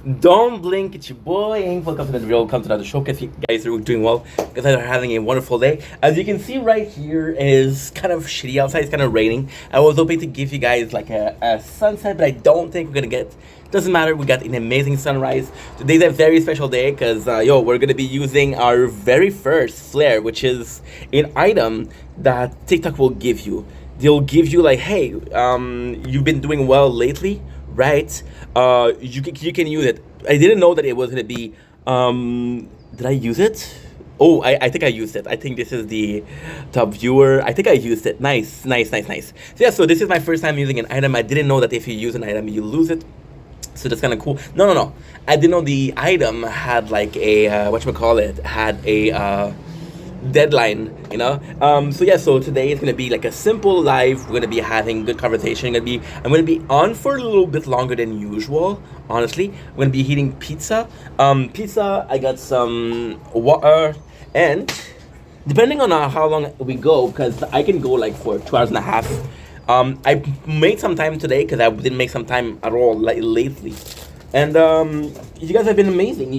Don't blink, it's your boy Hank. Welcome to the video, welcome to another showcase. You guys are doing well. You guys are having a wonderful day. As you can see right here, it is kind of shitty outside, it's kind of raining. I was hoping to give you guys like a sunset, but I don't think we're gonna get. Doesn't matter, we got an amazing sunrise. Today's a very special day because we're gonna be using our very first flare, which is an item that TikTok will give you. They'll give you like, hey, you've been doing well lately, right? You can use it. I didn't know that it was gonna be. Did I use it? Oh, I think I used it. I think this is the top viewer. I think I used it. Nice. So yeah, so this is my first time using an item. I didn't know that if you use an item, you lose it. So that's kind of cool. No. I didn't know the item had like a whatchamacallit, had a deadline, you know. So yeah, so today is gonna be like a simple live. We're gonna be having good conversation. I'm gonna be on for a little bit longer than usual, honestly. I'm gonna be eating pizza. I got some water, and depending on how long we go, because I can go like for 2 hours and a half. I made some time today because I didn't make some time at all like lately. And you guys have been amazing.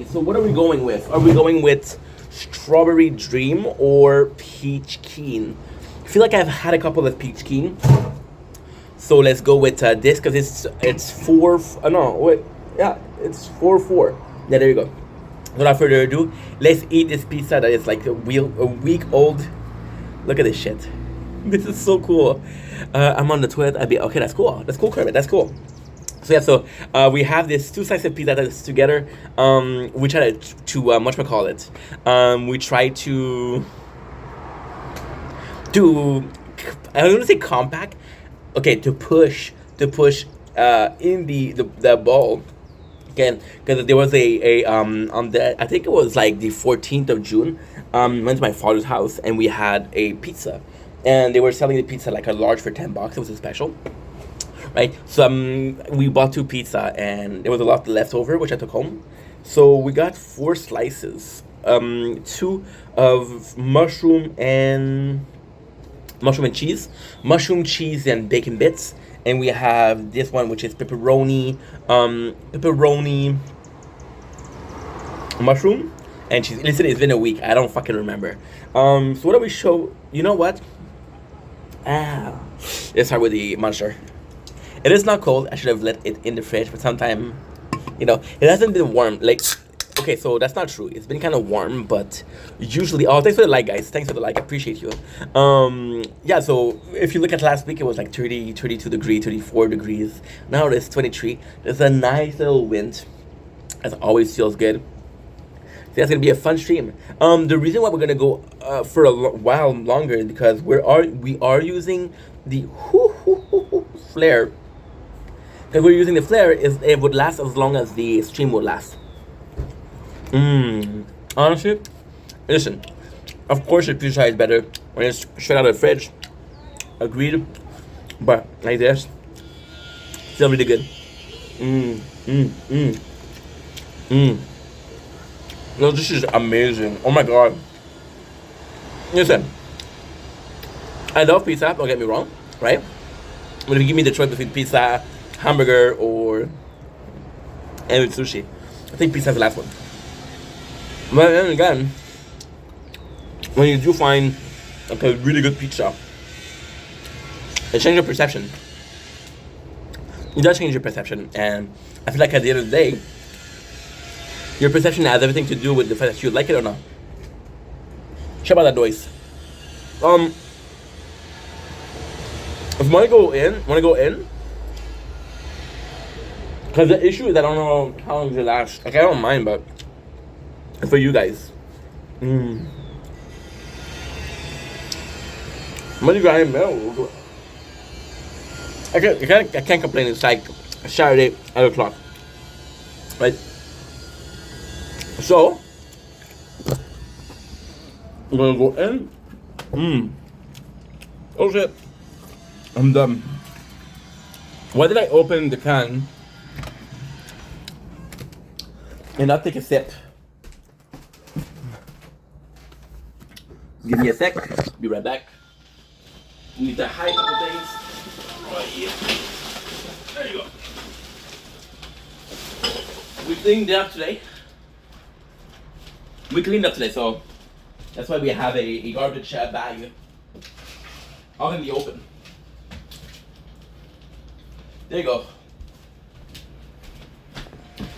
So what are we going with? Are we going with Strawberry Dream or Peach Keen? I feel like I've had a couple of Peach Keen. So let's go with this because it's 4. It's 4-4. Yeah, there you go. Without further ado, let's eat this pizza that is like a week old. Look at this shit. This is so cool. I'm on the Twitter. Okay, that's cool. That's cool, Kermit. That's cool. So yeah, so we have this 2 slices of pizza that is together. We try to whatchamacallit. We try to I don't want to say compact. Okay, to push in the ball. Again, because there was on the, I think it was like the 14th of June. Went to my father's house and we had a pizza. And they were selling the pizza like a large for $10. It was a special, right? So we bought 2 pizza and there was a lot left over, which I took home. So we got 4 slices, 2 of mushroom and cheese, and bacon bits, and we have this one which is pepperoni, mushroom and cheese. Listen, it's been a week. I don't fucking remember. So what do we show? You know what? Let's start with the monster. It is not cold. I should have let it in the fridge, but sometime, it hasn't been warm. Like, okay, so that's not true. It's been kind of warm, but usually. Oh, thanks for the like, guys. Thanks for the like. I appreciate you. Yeah. So if you look at last week, it was like 30, 32 degrees, 34 degrees. Now it's 23. There's a nice little wind. As always, feels good. That's gonna be a fun stream. The reason why we're gonna go for a while longer is because we are using the flare. Because we're using the flare, it would last as long as the stream would last. Honestly, listen. Of course, the pizza is better when it's straight out of the fridge. Agreed. But like this, still really good. No, this is amazing. Oh my god. Listen, I love pizza, don't get me wrong, right? But if you give me the choice between pizza, hamburger, and sushi, I think pizza is the last one. But then again, when you do find like a really good pizza, it changes your perception. It does change your perception, and I feel like at the end of the day, your perception has everything to do with the fact that you like it or not. Check out that noise. If you wanna go in, because the issue is I don't know how long it lasts. Like I don't mind, but for you guys. When you got in milk, I can't complain. It's like Saturday 8 o'clock, right? So I'm gonna go in. Oh shit! I'm done. Why did I open the can and not take a sip? Give me a sec. Be right back. Need to hide a couple things. Right here. There you go. We cleaned it up today. We cleaned up today, so that's why we have a garbage bag out in the open. There you go.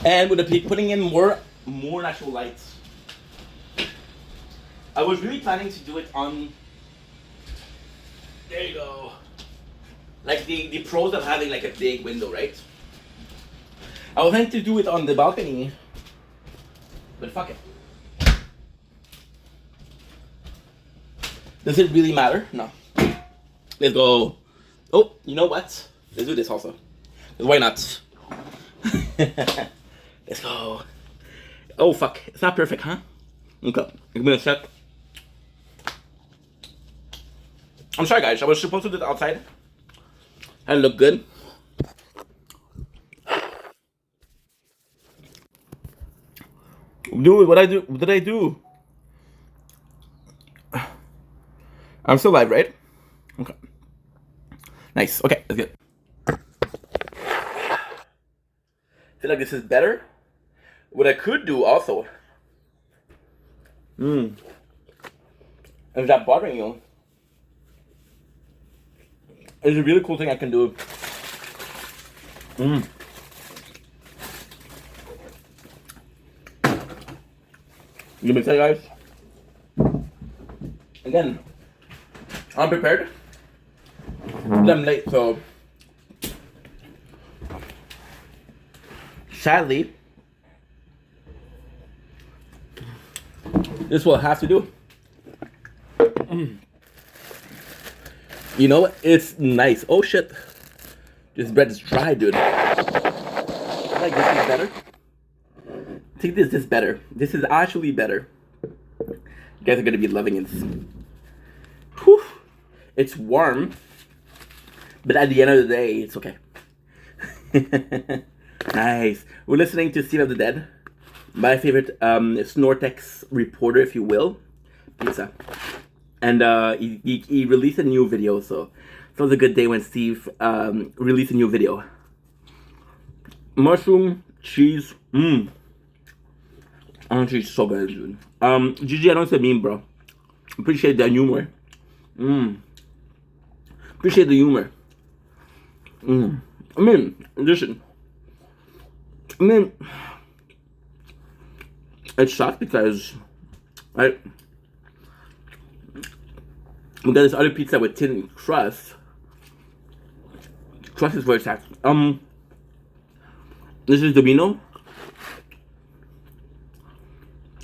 And with the putting in more natural lights. I was really planning to do it on. There you go. Like the pros of having like a big window, right? I was planning to do it on the balcony, but fuck it. Does it really matter? No. Let's go. Oh, you know what? Let's do this also. 'Cause why not? Let's go. Oh fuck, it's not perfect, huh? Okay, give me a sec. I'm sorry guys, I was supposed to do it outside. And look good. Dude, what did I do? I'm still live, right? Okay. Nice. Okay, that's good. Feel like this is better. What I could do also. Is that bothering you? It's a really cool thing I can do. You make that, guys? Again, I'm prepared. I'm late, so sadly, this will have to do. You know what? It's nice. Oh shit. This bread is dry, dude. I like this is better. I think this is better. This is actually better. You guys are gonna be loving it. Whew. It's warm, but at the end of the day, it's okay. Nice. We're listening to Scene of the Dead. My favorite Snortex reporter, if you will. Pizza. And he released a new video, so it was a good day when Steve released a new video. Mushroom, cheese, Honestly, it's so good, dude. Gigi, I don't say mean, bro. Appreciate the humor. Appreciate the humor. I mean, listen. I mean, it sucks because we got this other pizza with thin crust. Crust is where it's at. This is Domino.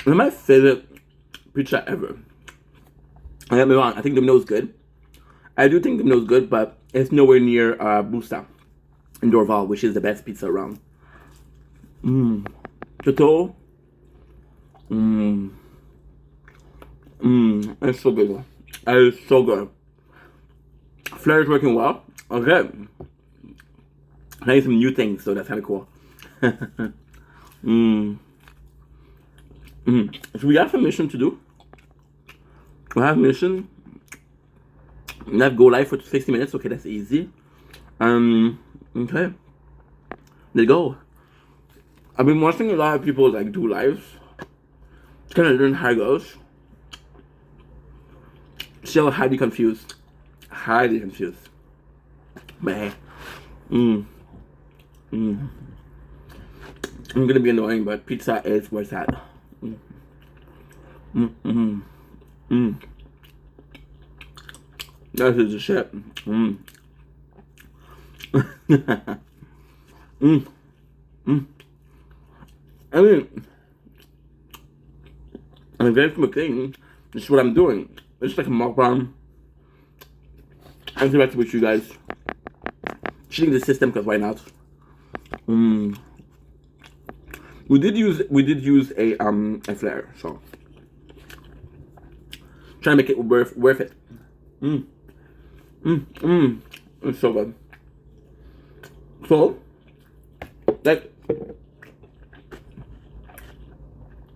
It's my favorite pizza ever. Don't get me wrong, I think Domino's good. I do think Domino's good, but it's nowhere near Busta in Dorval, which is the best pizza around. Chateau. It's so good. It's so good. Flair is working well. Okay. I need some new things, so that's kind of cool. So we have a mission to do. We have a mission. We have go live for 60 minutes. Okay, that's easy. Okay. Let's go. I've been watching a lot of people like do lives. Just kind of learn how it goes. Still highly confused. Highly confused. But hey. I'm gonna be annoying, but pizza is where it's at. That is the shit. I mean, I'm getting from a thing. This is what I'm doing. It's like a mukbang. I'm interacting with you guys. Cheating the system, because why not? We did use a flare, so trying to make it worth it. It's so good. So, like,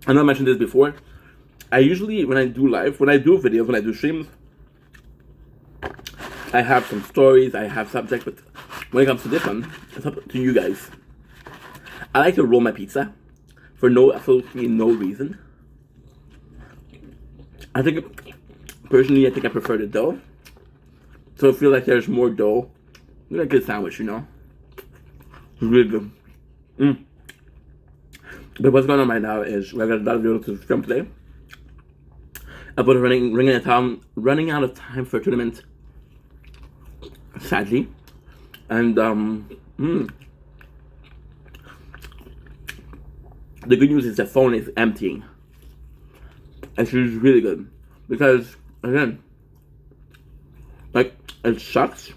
I know I mentioned this before. I usually, when I do live, when I do videos, when I do streams, I have some stories, I have subjects, but when it comes to this one, it's up to you guys. I like to roll my pizza for absolutely no reason. I think personally, I prefer the dough. So I feel like there's more dough. It's a good sandwich, you know. It's really good. But what's going on right now is we got a lot of videos to film today. About running out of time for a tournament. Sadly, and the good news is the phone is emptying. And she's really good because again, like it sucks.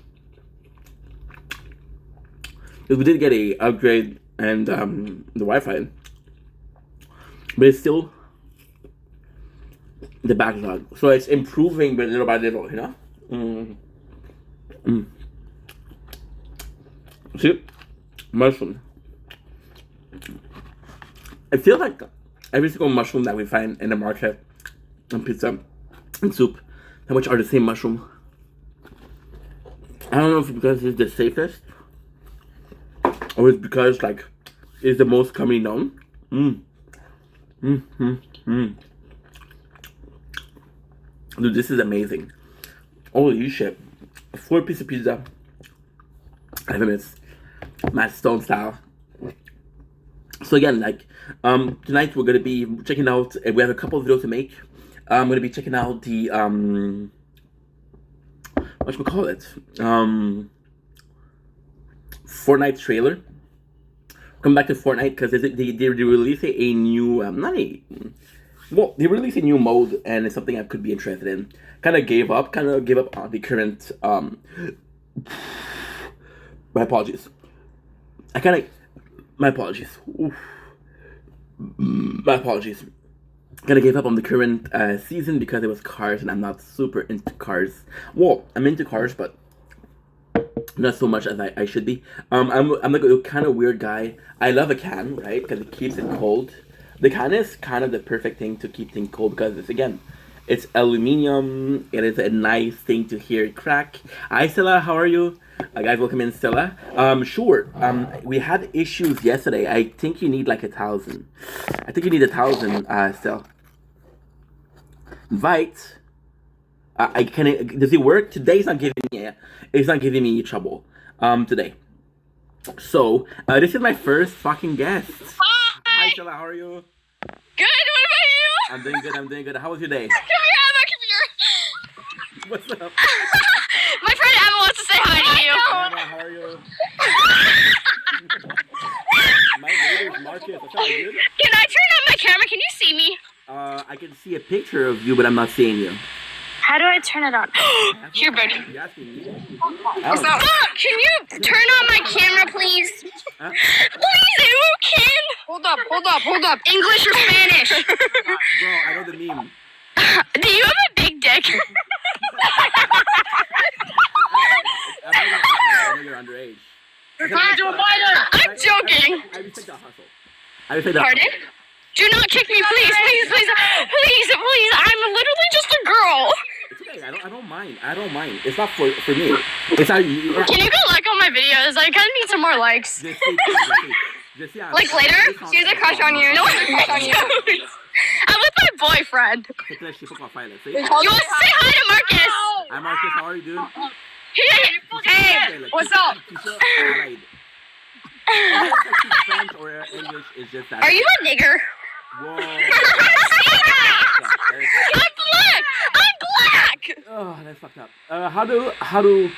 Because we did get a upgrade and the Wi-Fi, but it's still the backlog. So it's improving, but little by little, you know. See, mushroom. I feel like every single mushroom that we find in the market, and pizza, and soup, how much are the same mushroom? I don't know if it's because it's the safest, or it's because like it's the most commonly known. Dude, this is amazing. Holy shit. 4-piece of pizza. 5 minutes. Matt Stone style. So again, like, tonight we're gonna be checking out, we have a couple of videos to make. I'm gonna be checking out the, whatchamacallit? Fortnite trailer. Come back to Fortnite because they released a new, they released a new mode, and it's something I could be interested in. Kind of gave up on the current, my apologies. My apologies. Oof. My apologies. Kind of gave up on the current season because it was cars, and I'm not super into cars. Well, I'm into cars, but not so much as I should be. I'm like a kind of weird guy. I love a can, right? Because it keeps it cold. The can is kind of the perfect thing to keep things cold because it's aluminum. It is a nice thing to hear it crack. Hi Stella, how are you? Guys, welcome in, Stella. Sure. We had issues yesterday. I think you need like 1,000. I think you need 1,000, Stella. Invite. Does it work? Today it's not giving me trouble. Today. So, this is my first fucking guest. Hi, Stella, how are you? Good, what I'm doing good. How was your day? about you? What's up? My friend Emma wants to say hi to you. Emma, how are you? My name is Marcus. That's how you. Can I turn on my camera? Can you see me? I can see a picture of you, but I'm not seeing you. How do I turn it on? Here, buddy. You asking me? Can you turn on my camera, please? Huh? Please, who can? Hold up. English or Spanish? Bro, I know the meme. Do you have a big dick? I know you're underage. I'm joking. I respect the hustle. Pardon? Do not kick me, please. I'm literally just a girl. It's okay. I don't mind. It's not for me. It's not you. Can you go like on my videos? I kind of need some more likes. Like later? She has a crush on you. No one has a crush on you. I'm with my boyfriend. You want to say hi to Marcus? Hi Marcus, how are you, dude? Hey, what's up? French or English is just that. Are you a nigger? Whoa. I'm black. Oh, that's fucked up. How do?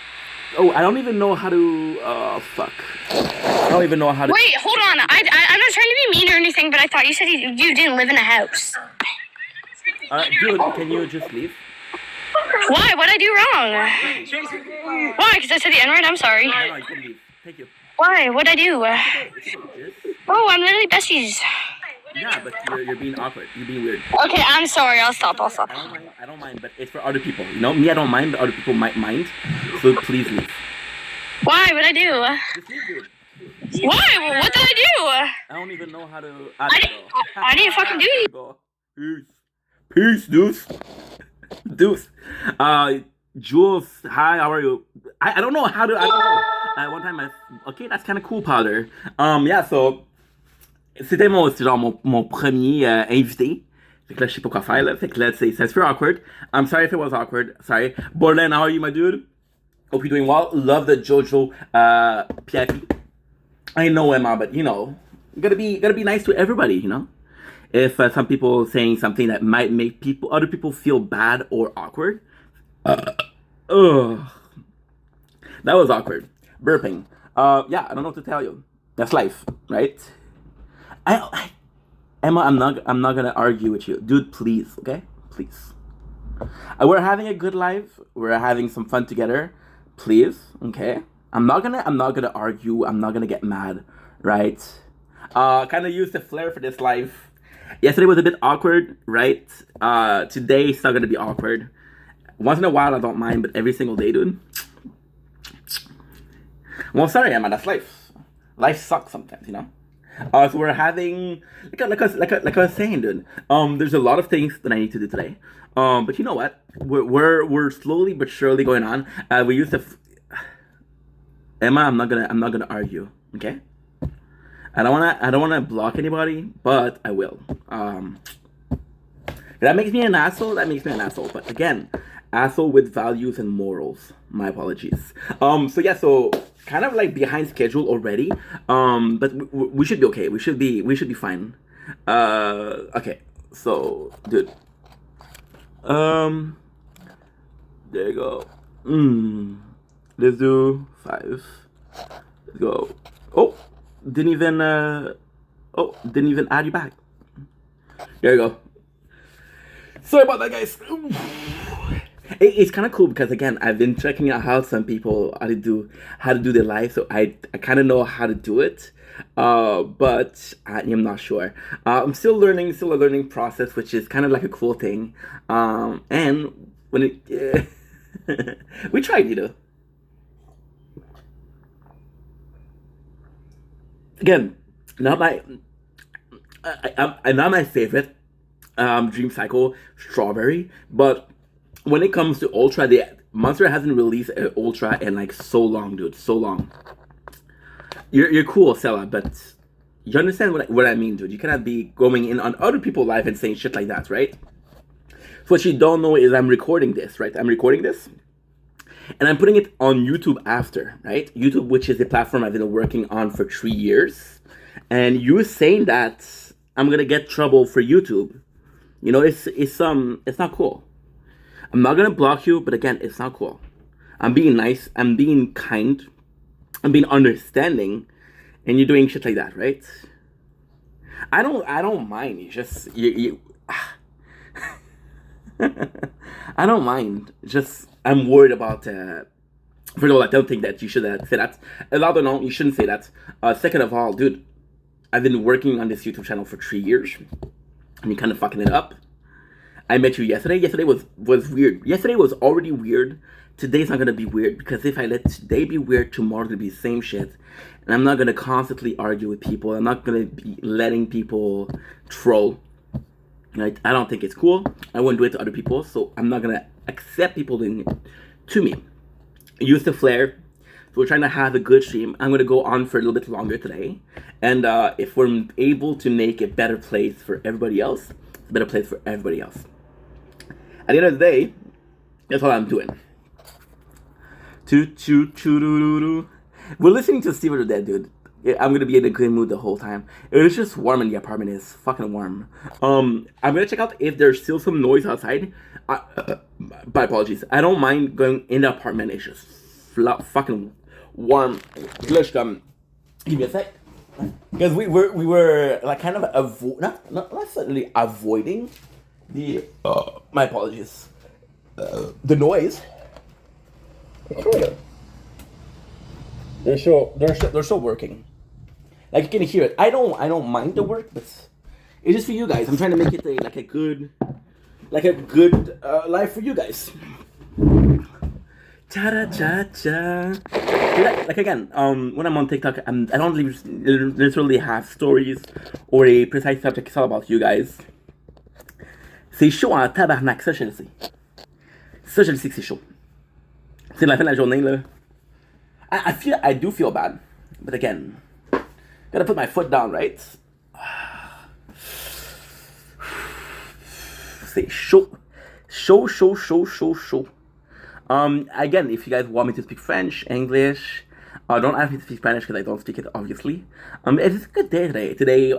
Oh, I don't even know how to. Fuck. I don't even know how to. Wait, hold on. I'm not trying to be mean or anything, but I thought you said you didn't live in a house. Dude, can you just leave? Why? What'd I do wrong? Why? Because I said the N-word? I'm sorry. No, you can leave. Thank you. Why? What'd I do? Oh, I'm literally besties. Yeah, but you're being awkward. You're being weird. Okay, I'm sorry. I'll stop. I don't mind, but it's for other people. You know, me, I don't mind, but other people might mind. So please leave. Why? What'd I do? Just leave, dude. Why? What did I do? I don't even know how to. I didn't fucking do anything. Peace, Deuce. Deuce. Jules, hi, how are you? I don't know how to. I don't know. One time, okay, that's kind of cool, powder. Yeah, so C'était mon premier invité. Fait que là, je sais pas quoi faire, là. Fait que là, c'est super awkward. I'm sorry if it was awkward. Sorry. Borland, how are you, my dude? Hope you're doing well. Love the JoJo PIP. I know Emma, but you know, gotta be nice to everybody, you know. If some people saying something that might make other people feel bad or awkward, ugh, that was awkward. Burping. Yeah, I don't know what to tell you. That's life, right? Emma, I'm not gonna argue with you, dude. Please, okay, please. We're having a good life. We're having some fun together. Please, okay. I'm not gonna argue. I'm not gonna get mad, right? Kind of use the flair for this life. Yesterday was a bit awkward, right? Today it's not gonna be awkward. Once in a while I don't mind, but every single day, dude. Well, sorry, Emma. That's life. Life sucks sometimes, you know. So we're having like I was saying, dude. There's a lot of things that I need to do today. But you know what? We're slowly but surely going on. We used to. Emma, I'm not gonna argue. Okay. I don't wanna block anybody, but I will. That makes me an asshole. But again, asshole with values and morals. My apologies. So yeah. So kind of like behind schedule already. But we should be okay. We should be fine. Okay. So, dude. There you go. Let's do 5. Let's go. Oh, didn't even add you back. There you go. Sorry about that, guys. It's kind of cool because again, I've been checking out how some people how to do their life, so I kind of know how to do it, but I am not sure. I'm still learning, still a learning process, which is kind of like a cool thing. And when it we tried, you know. Again, not my not my favorite Dream Cycle strawberry, but when it comes to Ultra, Monster hasn't released an Ultra in like so long, dude. So long. You're cool, Sella, but you understand what I mean, dude. You cannot be going in on other people's life and saying shit like that, right? So what you don't know is I'm recording this, right? I'm recording this, and I'm putting it on YouTube after, right? YouTube, which is the platform I've been working on for 3 years, and you saying that I'm gonna get trouble for YouTube. You know, it's not cool. I'm not gonna block you, but again, it's not cool. I'm being nice. I'm being kind. I'm being understanding, and you're doing shit like that, right? I don't mind. You just you. I don't mind. Just I'm worried about. First of all, I don't think that you should say that. Although no, you shouldn't say that. Second of all, dude, I've been working on this YouTube channel for 3 years, and you're kind of fucking it up. I met you yesterday. Yesterday was weird. Yesterday was already weird. Today's not gonna be weird because if I let today be weird, tomorrow it'll be the same shit. And I'm not gonna constantly argue with people. I'm not gonna be letting people troll. Right? I don't think it's cool. I wouldn't do it to other people, so I'm not gonna accept people doing it to me. Use the flair. So we're trying to have a good stream. I'm gonna go on for a little bit longer today. And if we're able to make a better place for everybody else, it's a better place for everybody else. At the end of the day, that's all I'm doing. We're listening to Steve the Dead, dude. I'm gonna be in a good mood the whole time. It's just warm in the apartment. It's fucking warm. I'm gonna check out if there's still some noise outside. My apologies. I don't mind going in the apartment. It's just fucking warm. Give me a sec. Because we were like kind of not necessarily avoiding the my apologies. The noise. They're still working. Like you can hear it. I don't mind the work, but it's just for you guys. I'm trying to make it a good life for you guys. Cha cha cha. Like again, when I'm on TikTok, I don't literally have stories or a precise subject. It's all about you guys. C'est chaud en tabarnak, ça je le sais. Ça je le sais que c'est chaud. C'est la fin de la journée là. I do feel bad, but again, gotta put my foot down, right? Say show. Again, if you guys want me to speak French, English, don't ask me to speak Spanish because I don't speak it, obviously. It's a good day today.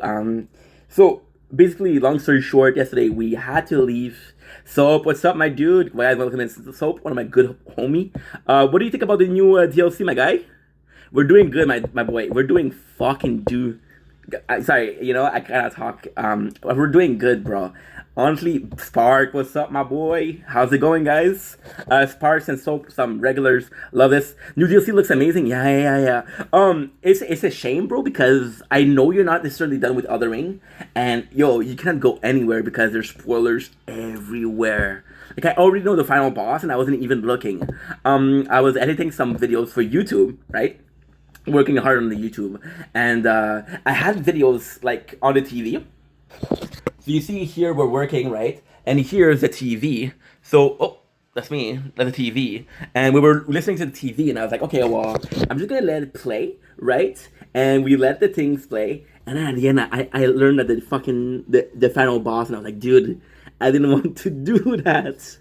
So basically, long story short, yesterday we had to leave. Soap, what's up, my dude? Guys, welcome in Soap, one of my good homie. What do you think about the new DLC, my guy? We're doing good, my boy. We're doing fucking sorry, I cannot talk. We're doing good, bro. Honestly, Spark, what's up, my boy? How's it going, guys? Sparks and Soap, some regulars. Love this. New DLC looks amazing. Yeah. It's a shame, bro, because I know you're not necessarily done with Elden Ring. And, yo, you can't go anywhere because there's spoilers everywhere. Like, I already know the final boss, and I wasn't even looking. I was editing some videos for YouTube, right? Working hard on the YouTube. And, I had videos, like, on the TV. So you see here we're working, right? And here's the TV. So, oh, that's me, that's the TV. And we were listening to the TV and I was like, okay, well, I'm just gonna let it play, right? And we let the things play. And then at the end, I learned that the final boss, and I was like, dude, I didn't want to do that.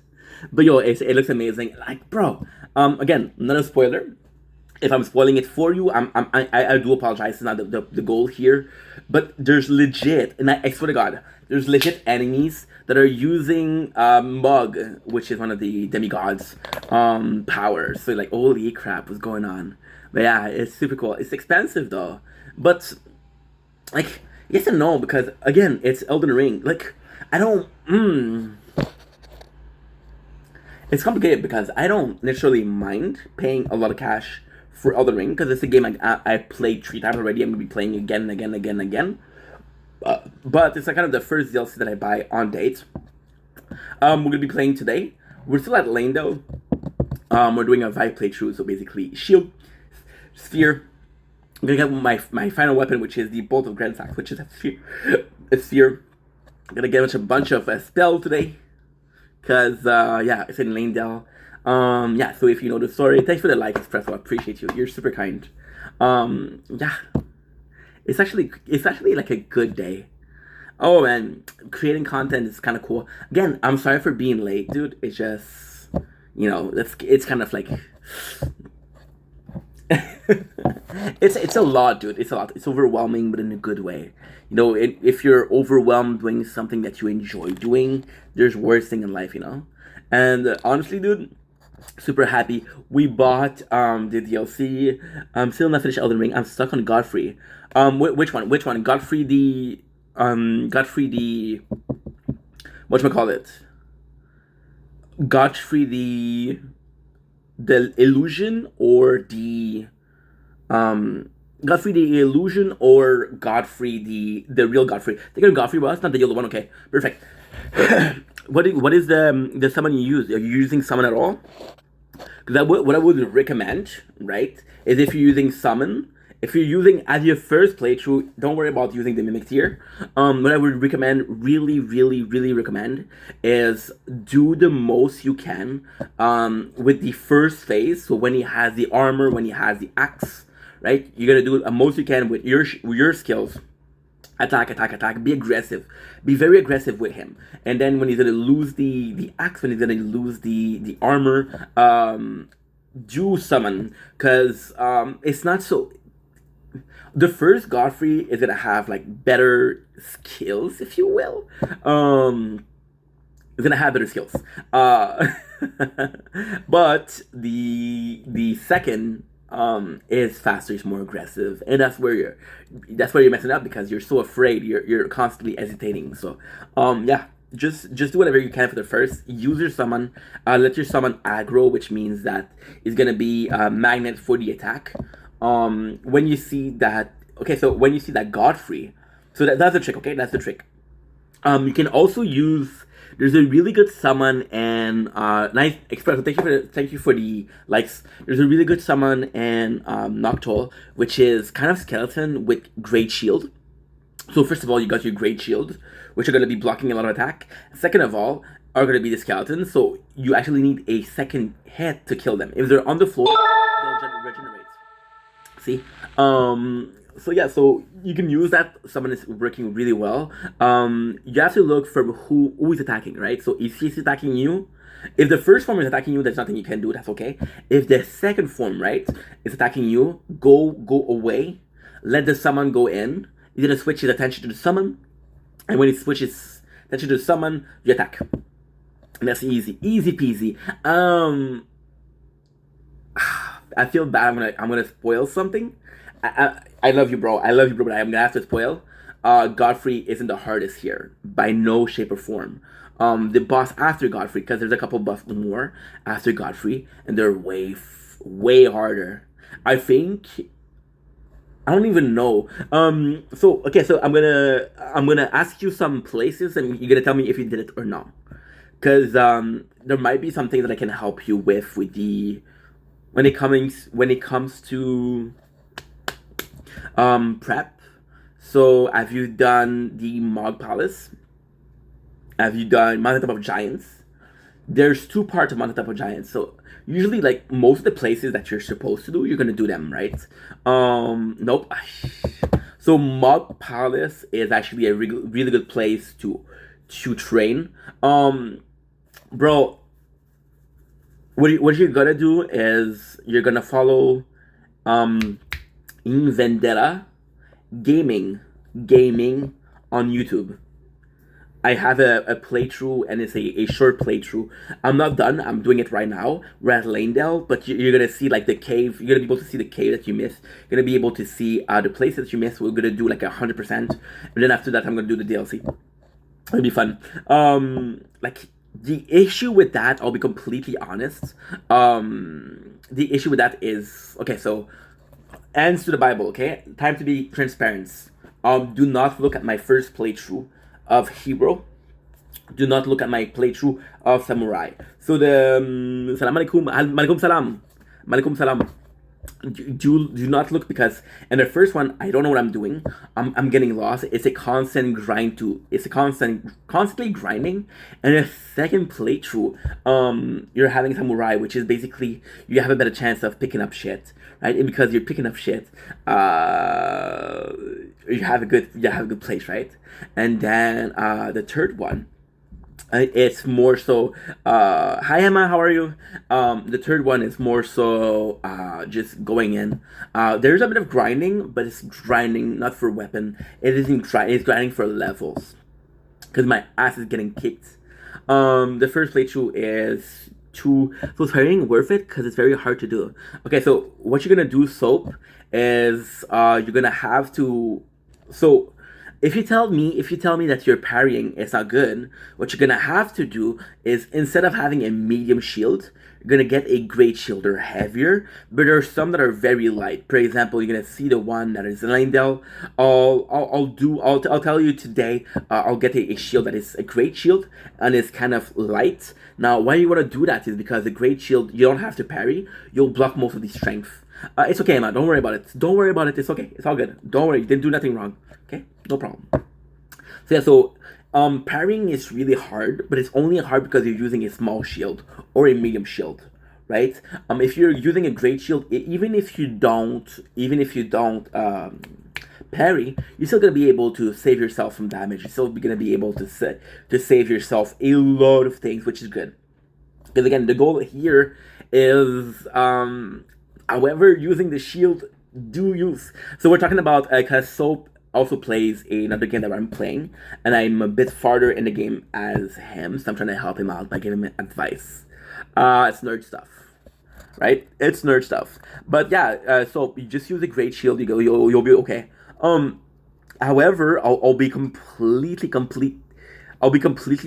But yo, it looks amazing. Like, bro, again, not a spoiler. If I'm spoiling it for you, I do apologize. It's not the goal here. But there's legit, and I swear to God, there's legit enemies that are using Mug, which is one of the demigods' powers. So like, holy crap, what's going on? But yeah, it's super cool. It's expensive though. But like, yes and no, because again, it's Elden Ring. Like, I don't. It's complicated because I don't necessarily mind paying a lot of cash for Elden Ring, because it's a game I played 3 times already. I'm going to be playing again and again. But it's like kind of the first DLC that I buy on date. We're going to be playing today. We're still at Lane though. We're doing a Vive playthrough, so basically shield, sphere. I'm going to get my final weapon, which is the Bolt of Gransax, which is a sphere. I'm going to get a bunch of spell today, because yeah, it's in Lanedale. Yeah, so if you know the story, thanks for the like, Espresso. I appreciate you. You're super kind. Yeah. It's actually like a good day. Oh man, creating content is kind of cool. Again, I'm sorry for being late, dude. It's just, it's kind of like it's a lot, dude. It's a lot. It's overwhelming, but in a good way. If you're overwhelmed doing something that you enjoy doing, there's worse thing in life, And honestly, dude, super happy. We bought the DLC. I'm still not finished Elden Ring. I'm stuck on Godfrey. Which one? Godfrey the whatchamacallit? Godfrey the illusion, or the Godfrey the illusion, or Godfrey the real Godfrey? Think of Godfrey was not the yellow one. Okay, perfect. What is the summon you use? Are you using summon at all? Because what I would recommend, right, is if you're using summon, if you're using as your first playthrough, don't worry about using the Mimic Tear. What I would recommend, really recommend, is do the most you can with the first phase. So when he has the armor, when he has the axe, right, you're gonna do the most you can with your skills. Attack. Be aggressive. Be very aggressive with him. And then when he's gonna lose the axe, when he's gonna lose the armor, do summon. Because it's not so. The first Godfrey is gonna have like better skills, if you will. It's gonna have better skills. But the second is faster, it's more aggressive, and that's where you're messing up, because you're so afraid, you're constantly hesitating. So yeah, just do whatever you can for the first. Use your summon, let your summon aggro, which means that it's gonna be a magnet for the attack. When you see that, okay, so when you see that Godfrey, so that's the trick, okay, that's the trick. You can also use, there's a really good summon, and nice Expresso, thank you for the likes. There's a really good summon and Noctowl, which is kind of skeleton with great shield. So first of all, you got your great shield, which are going to be blocking a lot of attack. Second of all, are going to be the skeletons, so you actually need a second hit to kill them. If they're on the floor, they'll regenerate. See? So yeah, so you can use that. Someone is working really well. You have to look for who is attacking, right? So if he's attacking you, if the first form is attacking you, there's nothing you can do. That's okay. If the second form, right, is attacking you, go away. Let the summon go in. You're gonna switch his attention to the summon, and when he switches attention to the summon, you attack. And that's easy peasy. I feel bad. I'm gonna spoil something. I love you, bro. I love you, bro. But I'm gonna have to spoil. Godfrey isn't the hardest here by no shape or form. The boss after Godfrey, because there's a couple buffs more after Godfrey, and they're way harder. I think. I don't even know. So okay. So I'm gonna ask you some places, and you're gonna tell me if you did it or not. Because there might be something that I can help you with the when it comes to prep. So have you done the Mog Palace? Have you done Mountain Top of Giants? There's two parts of Mountain Top of Giants. So usually, like most of the places that you're supposed to do, you're gonna do them, right? Nope. So Mog Palace is actually a really good place to train. Bro, what you're gonna do is you're gonna follow In Vendetta gaming on YouTube. I have a playthrough, and it's a short playthrough. I'm not done. I'm doing it right now. We're at Lanedale, but you're gonna see like the cave. You're gonna be able to see the cave that you missed. You're gonna be able to see the places that you missed. We're gonna do like 100%, and then after that, I'm gonna do the DLC. It'll be fun. Like the issue with that, I'll be completely honest. The issue with that is okay. So, ends to the Bible. Okay, time to be transparent. Do not look at my first playthrough of Hero. Do not look at my playthrough of Samurai. So the Salam alaikum, alaikum salam, alaikum salam. Do not look, because in the first one I don't know what I'm doing. I'm getting lost. It's a constant grind it's a constantly grinding. And the second playthrough, you're having Samurai, which is basically you have a better chance of picking up shit, right? And because you're picking up shit, you have a good place, right? And then the third one, it's more so hi Emma, how are you? The third one is more so just going in. There's a bit of grinding, but it's grinding not for weapon. It's grinding for levels, because my ass is getting kicked. The first playthrough is so it's very worth it, because it's very hard to do. Okay, so what you're gonna do, Soap, is you're gonna have to if you tell me that your parrying is not good, what you're gonna have to do is, instead of having a medium shield, you're gonna get a great shield. They're heavier, but there are some that are very light. For example, you're gonna see the one that is in Lanedale. I'll tell you today. I'll get a shield that is a great shield and is kind of light. Now, why you wanna do that is because the great shield, you don't have to parry. You'll block most of the strength. It's okay, Emma. Don't worry about it. Don't worry about it. It's okay. It's all good. Don't worry. You didn't do nothing wrong. Okay? No problem. So yeah, parrying is really hard, but it's only hard because you're using a small shield or a medium shield, right? If you're using a great shield, even if you don't parry, you're still gonna be able to save yourself from damage. You're still gonna be able to save yourself a lot of things, which is good. Because again, the goal here is however, using the shield, do use. So we're talking about because Soap also plays another game that I'm playing, and I'm a bit farther in the game as him, so I'm trying to help him out by giving him advice. It's nerd stuff, right? It's nerd stuff. But yeah, so you just use a great shield. You'll be okay. However, I'll be completely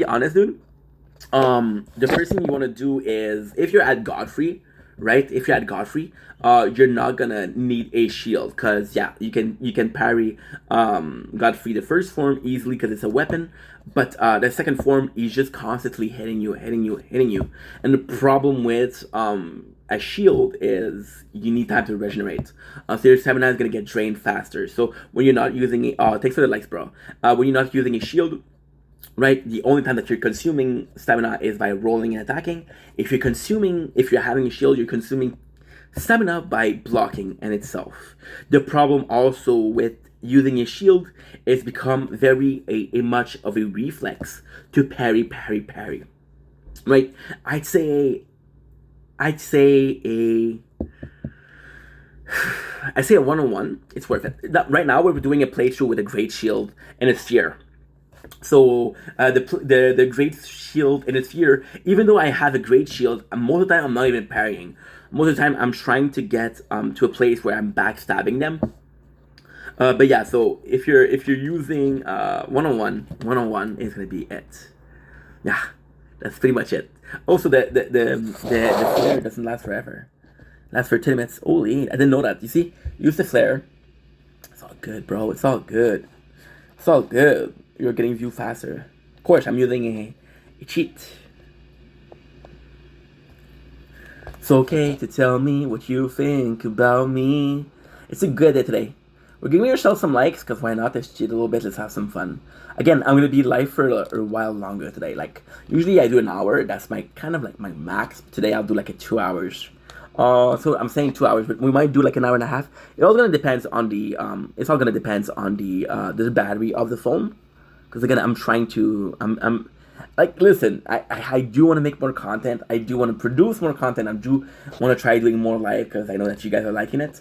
honest, dude. The first thing you want to do is, if you're at Godfrey, right? If you're at Godfrey, you're not gonna need a shield, because yeah, you can parry Godfrey the first form easily because it's a weapon, but the second form is just constantly hitting you. And the problem with a shield is you need time to regenerate. So your stamina is gonna get drained faster. So when you're not using it, thanks for the likes, bro. When you're not using a shield, right, the only time that you're consuming stamina is by rolling and attacking. If you're having a shield, you're consuming stamina by blocking in itself. The problem also with using a shield is become very a much of a reflex to parry. Right? I'd say a I say a 1-on-1, it's worth it. Right now, we're doing a playthrough with a Great Shield and a Sphere. So, the Great Shield and a Sphere, even though I have a Great Shield, most of the time I'm not even parrying. Most of the time I'm trying to get to a place where I'm backstabbing them. But yeah, so if you're using 1-on-1 is gonna be it. Yeah, that's pretty much it. Also, the flare doesn't last forever. Lasts for 10 minutes. Holy, I didn't know that. You see? Use the flare. It's all good, bro. It's all good. It's all good. You're getting view faster. Of course, I'm using a cheat. It's okay to tell me what you think about me. It's a good day today. We're giving ourselves some likes, because why not? Let's cheat a little bit. Let's have some fun. Again, I'm going to be live for a while longer today. Like, usually I do an hour. That's my kind of like my max. Today I'll do like a 2 hours. So I'm saying 2 hours, but we might do like an hour and a half. It all gonna depends on the it's all gonna depends on the battery of the phone. Because again, I'm trying to I'm like, listen, I do want to make more content. I do want to produce more content. I do want to try doing more live, because I know that you guys are liking it.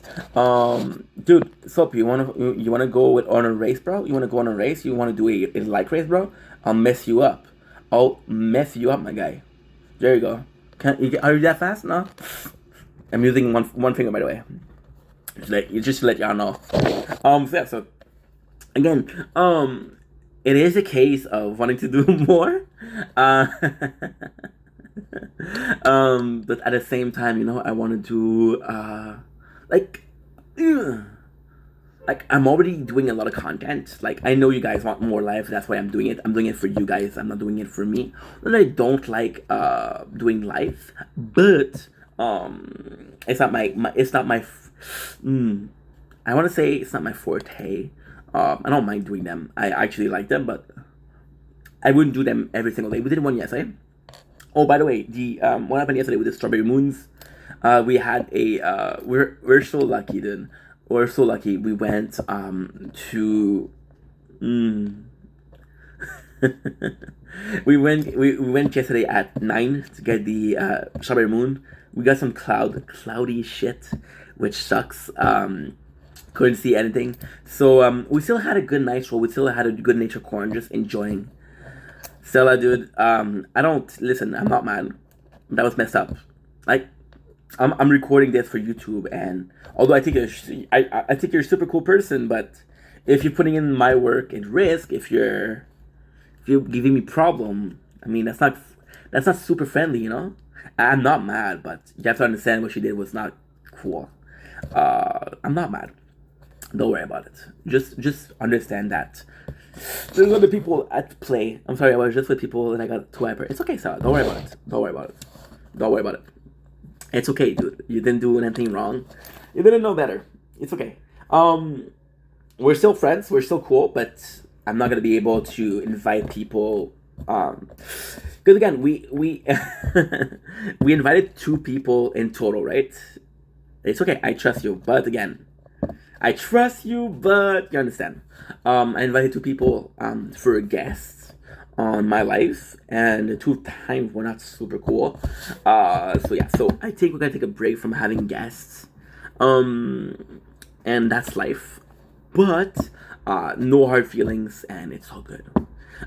Dude, Soap, you wanna go on a race, bro? You wanna go on a race? You wanna do a like race, bro? I'll mess you up. I'll mess you up, my guy. There you go. Are you that fast? No. I'm using one finger, by the way. Just to let y'all know. So yeah, so again, it is a case of wanting to do more. But at the same time, you know, I want to do like I'm already doing a lot of content. Like, I know you guys want more live, that's why I'm doing it. I'm doing it for you guys. I'm not doing it for me. Not that I don't like doing live, but it's not my I want to say it's not my forte. I don't mind doing them. I actually like them, but I wouldn't do them every single day. We did one yesterday. Oh, by the way, the what happened yesterday with the strawberry moons? We had a we're so lucky, dude. We're so lucky. We went to we went yesterday at 9 to get the strawberry moon. We got some cloudy shit, which sucks. Couldn't see anything. So we still had a good night roll. We still had a good nature corn, just enjoying. Stella, dude, I don't listen. I'm not mad. That was messed up. Like, I'm recording this for YouTube, and although I think I think you're a super cool person, but if you're putting in my work at risk, if you're giving me problem, I mean that's not super friendly, you know. I'm not mad, but you have to understand what she did was not cool. I'm not mad. Don't worry about it. Just understand that there's other people at play. I'm sorry, I was just with people and I got too hyper. It's okay, Sarah. Don't worry about it. Don't worry about it. Don't worry about it. It's okay, dude. You didn't do anything wrong. You didn't know better. It's okay. We're still friends. We're still cool, but I'm not gonna be able to invite people. Because again, we we invited 2 people in total, right? It's okay. I trust you, but again, I trust you, but you understand. I invited 2 people for guests on my life, and the 2 times were not super cool. So yeah, so I think we're gonna take a break from having guests. And that's life. But no hard feelings, and it's all good.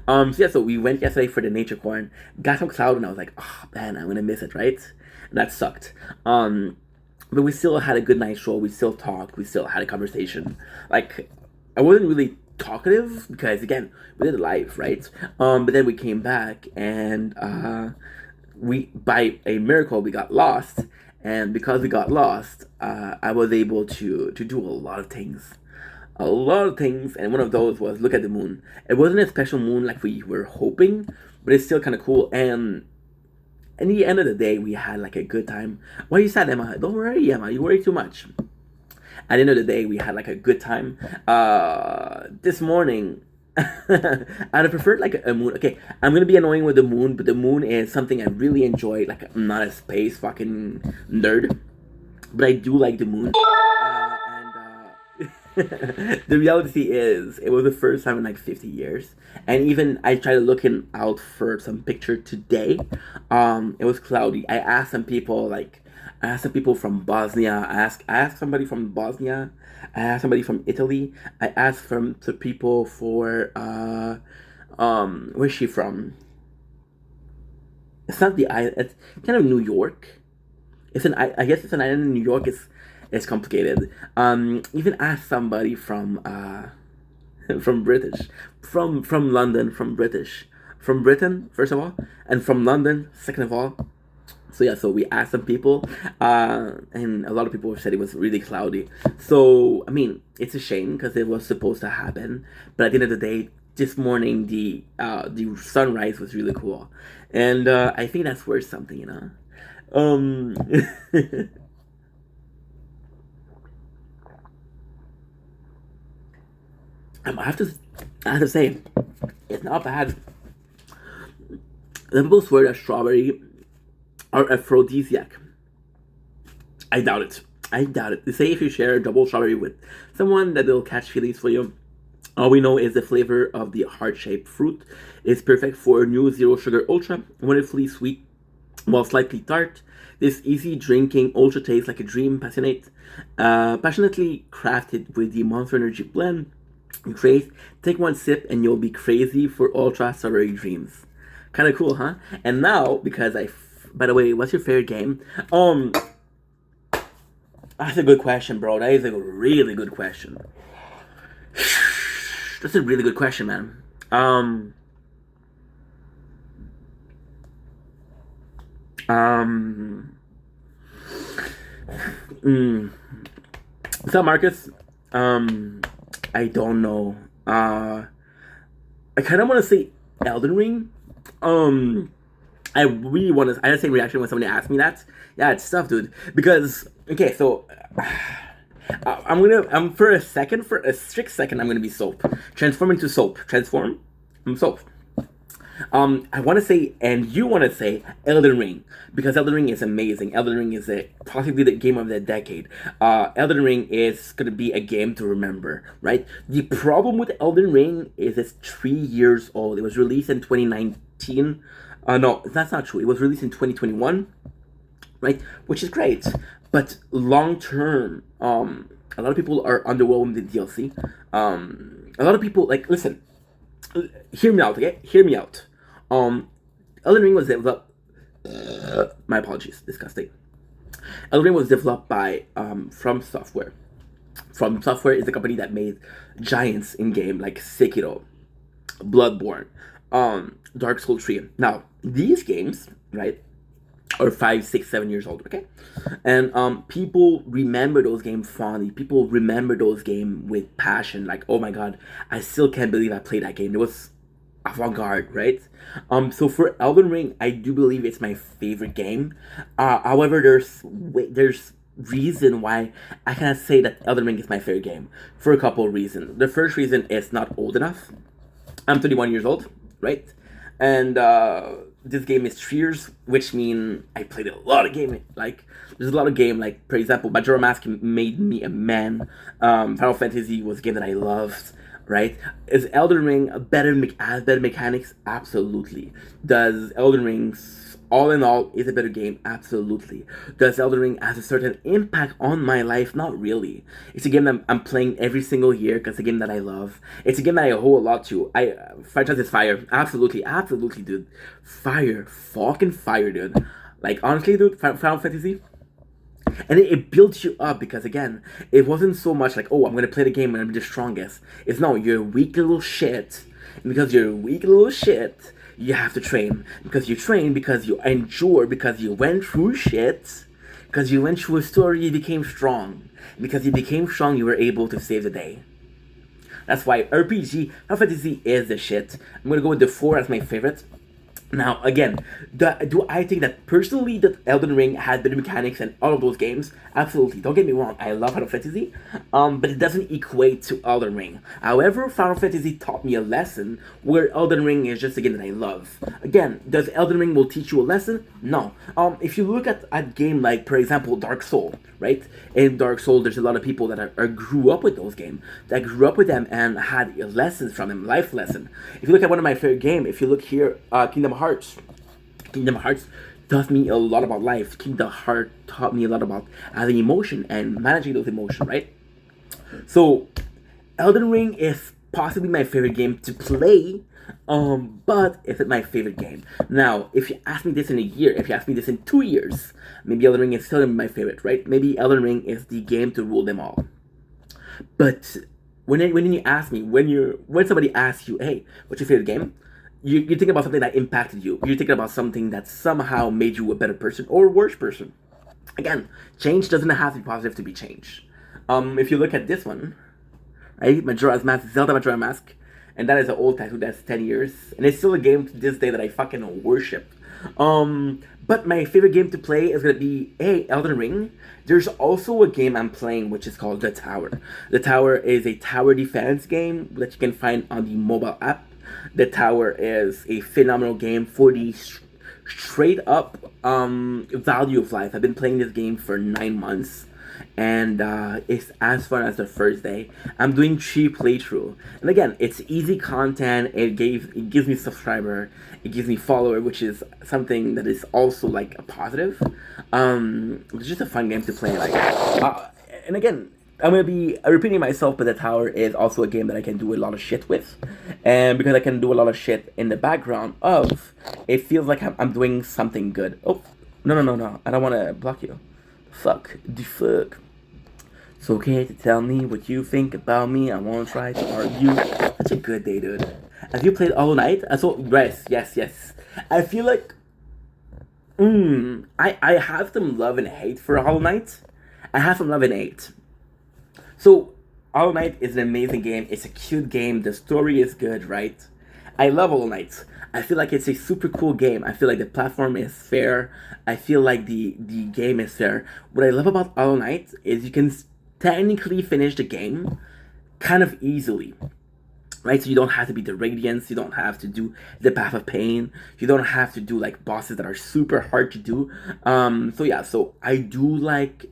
So yeah, so we went yesterday for the nature corn, got some cloud, and I was like, oh man, I'm gonna miss it, right? And that sucked. But we still had a good night show. We still talked. We still had a conversation. Like, I wasn't really talkative because again, we did it live, right? But then we came back, and we, by a miracle, we got lost. And because we got lost, I was able to do a lot of things. A lot of things, and one of those was look at the moon. It wasn't a special moon like we were hoping, but it's still kind of cool. And in the end of the day, we had like a good time. Why are you sad, Emma? Don't worry, Emma. You worry too much. At the end of the day, we had like a good time. This morning, I'd have preferred like a moon. Okay, I'm gonna be annoying with the moon, but the moon is something I really enjoy. Like, I'm not a space fucking nerd. but I do like the moon. The reality is, it was the first time in like 50 years, and even I tried looking out for some picture today. It was cloudy. I asked some people from Bosnia. I asked somebody from Bosnia. I asked somebody from Italy. I asked from the people for where's she from? It's not the island. It's kind of New York. I guess it's an island in New York. It's complicated. Even ask somebody from from British, from London, from Britain first of all, and from London second of all. So yeah, so we asked some people, and a lot of people said it was really cloudy. So I mean, it's a shame because it was supposed to happen, but at the end of the day, this morning the sunrise was really cool, and I think that's worth something, you know. Um, I have to say, it's not bad. The people swear that strawberry are aphrodisiac. I doubt it. I doubt it. They say if you share a double strawberry with someone, that they'll catch feelings for you. All we know is the flavor of the heart-shaped fruit is perfect for new zero sugar ultra, wonderfully sweet while slightly tart. This easy drinking ultra tastes like a dream, passionately crafted with the Monster Energy blend. Craze. Take one sip and you'll be crazy for ultra strawberry dreams. Kind of cool, huh? And now, because by the way, what's your favorite game? That's a good question, bro. That is a really good question. That's a really good question, man. What's up, Marcus? I don't know. I kind of want to say Elden Ring. I really want to. I had the same reaction when somebody asked me that. Yeah, it's tough, dude. Because okay, so I'm for a strict second, I'm gonna be soap. Transform into soap. Transform. I'm soap. I want to say, and you want to say, Elden Ring, because Elden Ring is amazing. Elden Ring is possibly the game of the decade. Elden Ring is going to be a game to remember, right? The problem with Elden Ring is it's 3 years old. It was released in 2019. No, that's not true. It was released in 2021, right? Which is great. But long term, a lot of people are underwhelmed with the DLC. A lot of people, like, listen, hear me out, okay? Hear me out. Elden Ring was developed. My apologies, disgusting. Elden Ring was developed by From Software. From Software is the company that made giants in game like Sekiro, Bloodborne, Dark Souls 3. Now these games, right, are 5, 6, 7 years old, okay? And people remember those games fondly. People remember those games with passion. Like, oh my god, I still can't believe I played that game. It was avant-garde, right? So for Elden Ring, I do believe it's my favorite game. However, there's reason why I cannot say that Elden Ring is my favorite game for a couple of reasons. The first reason is not old enough. I'm 31 years old, right? And this game is 3 years, which means I played a lot of game. Like, there's a lot of game. Like, for example, Majora Mask made me a man. Final Fantasy was a game that I loved. Right? Is Elden Ring has better mechanics? Absolutely. Does Elden Ring, all in all, is a better game? Absolutely. Does Elden Ring have a certain impact on my life? Not really. It's a game that I'm playing every single year because it's a game that I love. It's a game that I owe a lot to. Franchise is fire. Absolutely, dude. Fire. Fucking fire, dude. Like, honestly, dude, Final Fantasy, and it builds you up because, again, it wasn't so much like, oh, I'm going to play the game and I'm the strongest. It's no, you're a weak little shit. And because you're a weak little shit, you have to train. Because you train, because you endure, because you went through shit. Because you went through a story, you became strong. And because you became strong, you were able to save the day. That's why RPG, Final Fantasy is the shit. I'm going to go with the 4 as my favorite. Now, again, do I think that personally that Elden Ring had better mechanics than all of those games? Absolutely. Don't get me wrong. I love Final Fantasy, but it doesn't equate to Elden Ring. However, Final Fantasy taught me a lesson where Elden Ring is just a game that I love. Again, does Elden Ring will teach you a lesson? No. If you look at a game like, for example, Dark Soul, right? In Dark Soul, there's a lot of people that grew up with those games, that grew up with them and had lessons from them, life lesson. If you look at one of my favorite games, if you look here, Kingdom Hearts taught me a lot about life. Kingdom Hearts taught me a lot about having emotion and managing those emotions, right? So, Elden Ring is possibly my favorite game to play, but is it my favorite game? Now, if you ask me this in a year, if you ask me this in 2 years, maybe Elden Ring is still my favorite, right? Maybe Elden Ring is the game to rule them all. But when you ask me, when somebody asks you, hey, what's your favorite game? You think about something that impacted you. You're thinking about something that somehow made you a better person or a worse person. Again, change doesn't have to be positive to be change. If you look at this one, right, Majora's Mask, Zelda Majora Mask, and that is an old tattoo that's 10 years, and it's still a game to this day that I fucking worship. But my favorite game to play is gonna be Elden Ring. There's also a game I'm playing which is called The Tower. The Tower is a tower defense game that you can find on the mobile app. The Tower is a phenomenal game for the straight up value of life. I've been playing this game for 9 months, and it's as fun as the first day. I'm doing 3 playthrough, and again, it's easy content. It gives me subscriber, it gives me follower, which is something that is also like a positive. It's just a fun game to play. And again, I'm gonna be repeating myself, but The Tower is also a game that I can do a lot of shit with, and because I can do a lot of shit in the background of, it feels like I'm doing something good. Oh, no! I don't want to block you. Fuck the fuck. It's okay to tell me what you think about me. I won't try to argue. Such a good day, dude. Have you played Hollow Knight? Yes. I feel like, I have some love and hate for Hollow Knight. I have some love and hate. So, Hollow Knight is an amazing game. It's a cute game. The story is good, right? I love Hollow Knight. I feel like it's a super cool game. I feel like the platform is fair. I feel like the game is fair. What I love about Hollow Knight is you can technically finish the game kind of easily, right? So you don't have to beat the Radiance. You don't have to do the Path of Pain. You don't have to do like bosses that are super hard to do. So I do like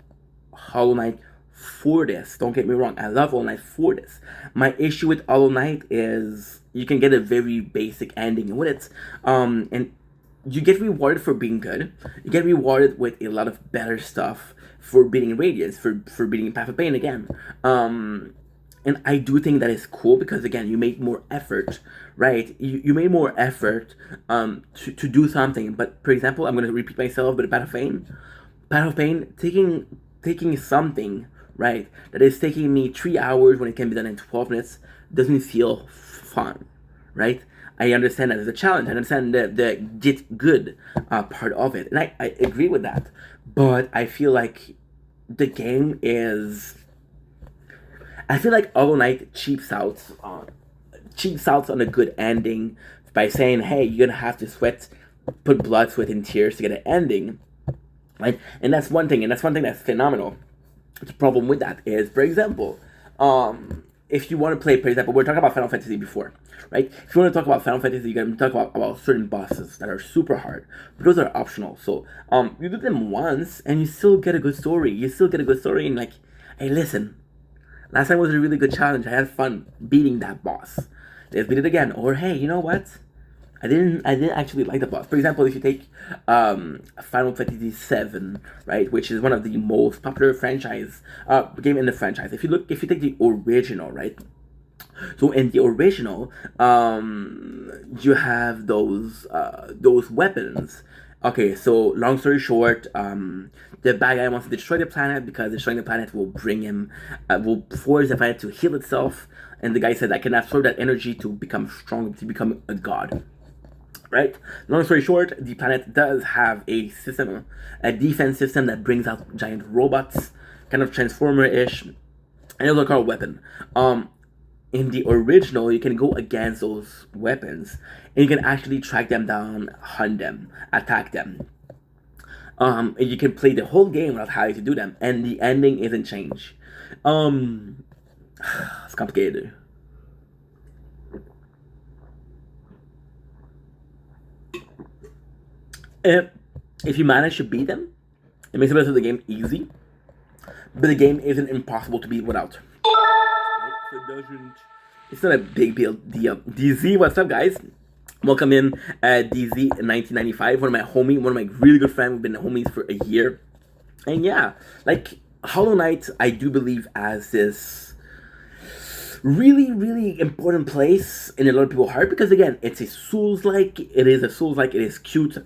Hollow Knight for this. Don't get me wrong, I love Hollow Knight for this. My issue with Hollow Knight is you can get a very basic ending with it, and you get rewarded for being good. You get rewarded with a lot of better stuff for beating Radiance, for beating Path of Pain again. And I do think that is cool because again, you made more effort, right? You made more effort to do something. But for example, I'm gonna repeat myself, but Path of Pain, taking something, right, that is taking me 3 hours when it can be done in 12 minutes doesn't feel fun, right? I understand that as a challenge. I understand the get good part of it, and I agree with that. But I feel like the game is. I feel like Hollow Knight cheaps out on a good ending by saying, "Hey, you're gonna have to put blood, sweat, and tears to get an ending," right? And that's one thing, that's phenomenal. The problem with that is, for example, if you want to play, for example, we're talking about Final Fantasy before, right? If you want to talk about Final Fantasy, you're going to talk about certain bosses that are super hard, but those are optional. So, you do them once, and you still get a good story. And like, hey, listen, last time was a really good challenge. I had fun beating that boss. Let's beat it again. Or hey, you know what? I didn't actually like the boss. For example, if you take Final Fantasy VII, right, which is one of the most popular game in the franchise. If you take the original, right. So in the original, you have those weapons. Okay, so long story short, the bad guy wants to destroy the planet because destroying the planet will will force the planet to heal itself. And the guy said, I can absorb that energy to become strong, to become a god. Right? Long story short, the planet does have a defense system that brings out giant robots, kind of Transformer-ish, and those are called weapon. in the original, you can go against those weapons and you can actually track them down, hunt them, attack them. And you can play the whole game without having to do them, and the ending isn't changed. It's complicated. If you manage to beat them, it makes the rest of the game easy. But the game isn't impossible to beat without. Right? So it doesn't. It's not a big deal. DZ, what's up, guys? Welcome in, DZ 1995. One of my really good friends. We've been homies for a year, and yeah, like Hollow Knight, I do believe as this really, really important place in a lot of people's heart because again, it's a Souls-like. It is a Souls-like. It is cute.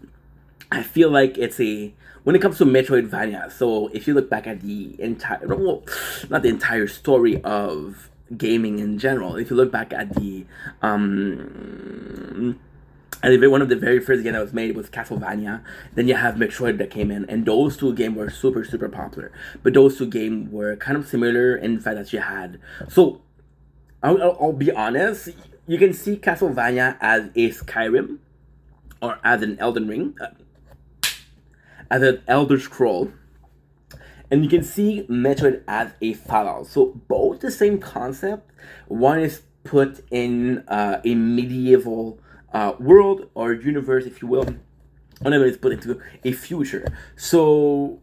I feel like it's a when it comes to Metroidvania. So if you look back at the entire, well, not the entire story of gaming in general. If you look back at the one of the very first games that was made was Castlevania. Then you have Metroid that came in, and those two games were super, super popular. But those two games were kind of similar in the fact that you had. So I'll be honest. You can see Castlevania as a Skyrim, or as an Elden Ring, as an Elder Scroll, and you can see Metroid as a Fallout. So both the same concept. One is put in a medieval world or universe, if you will. Another is put into a future. So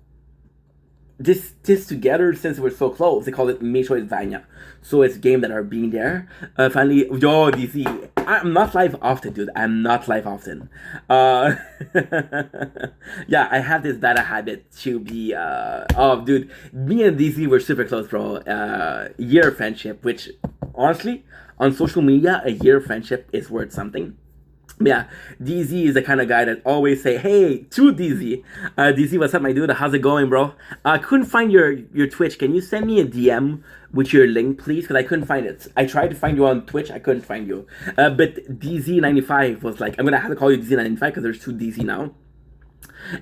this together, since we're so close, they call it Metroidvania. So it's games that are being there. Finally, yo, DC. I'm not live often, dude. I'm not live often. Yeah, I have this bad habit to be. Oh, dude, me and DC were super close, bro. Year of friendship, which honestly, on social media, a year of friendship is worth something. Yeah, DZ is the kind of guy that always say, "Hey, to DZ, DZ, what's up, my dude? How's it going, bro? I couldn't find your Twitch. Can you send me a DM with your link, please? Because I couldn't find it. I tried to find you on Twitch. I couldn't find you. But DZ95 was like, I'm gonna have to call you DZ95 because there's two DZ now.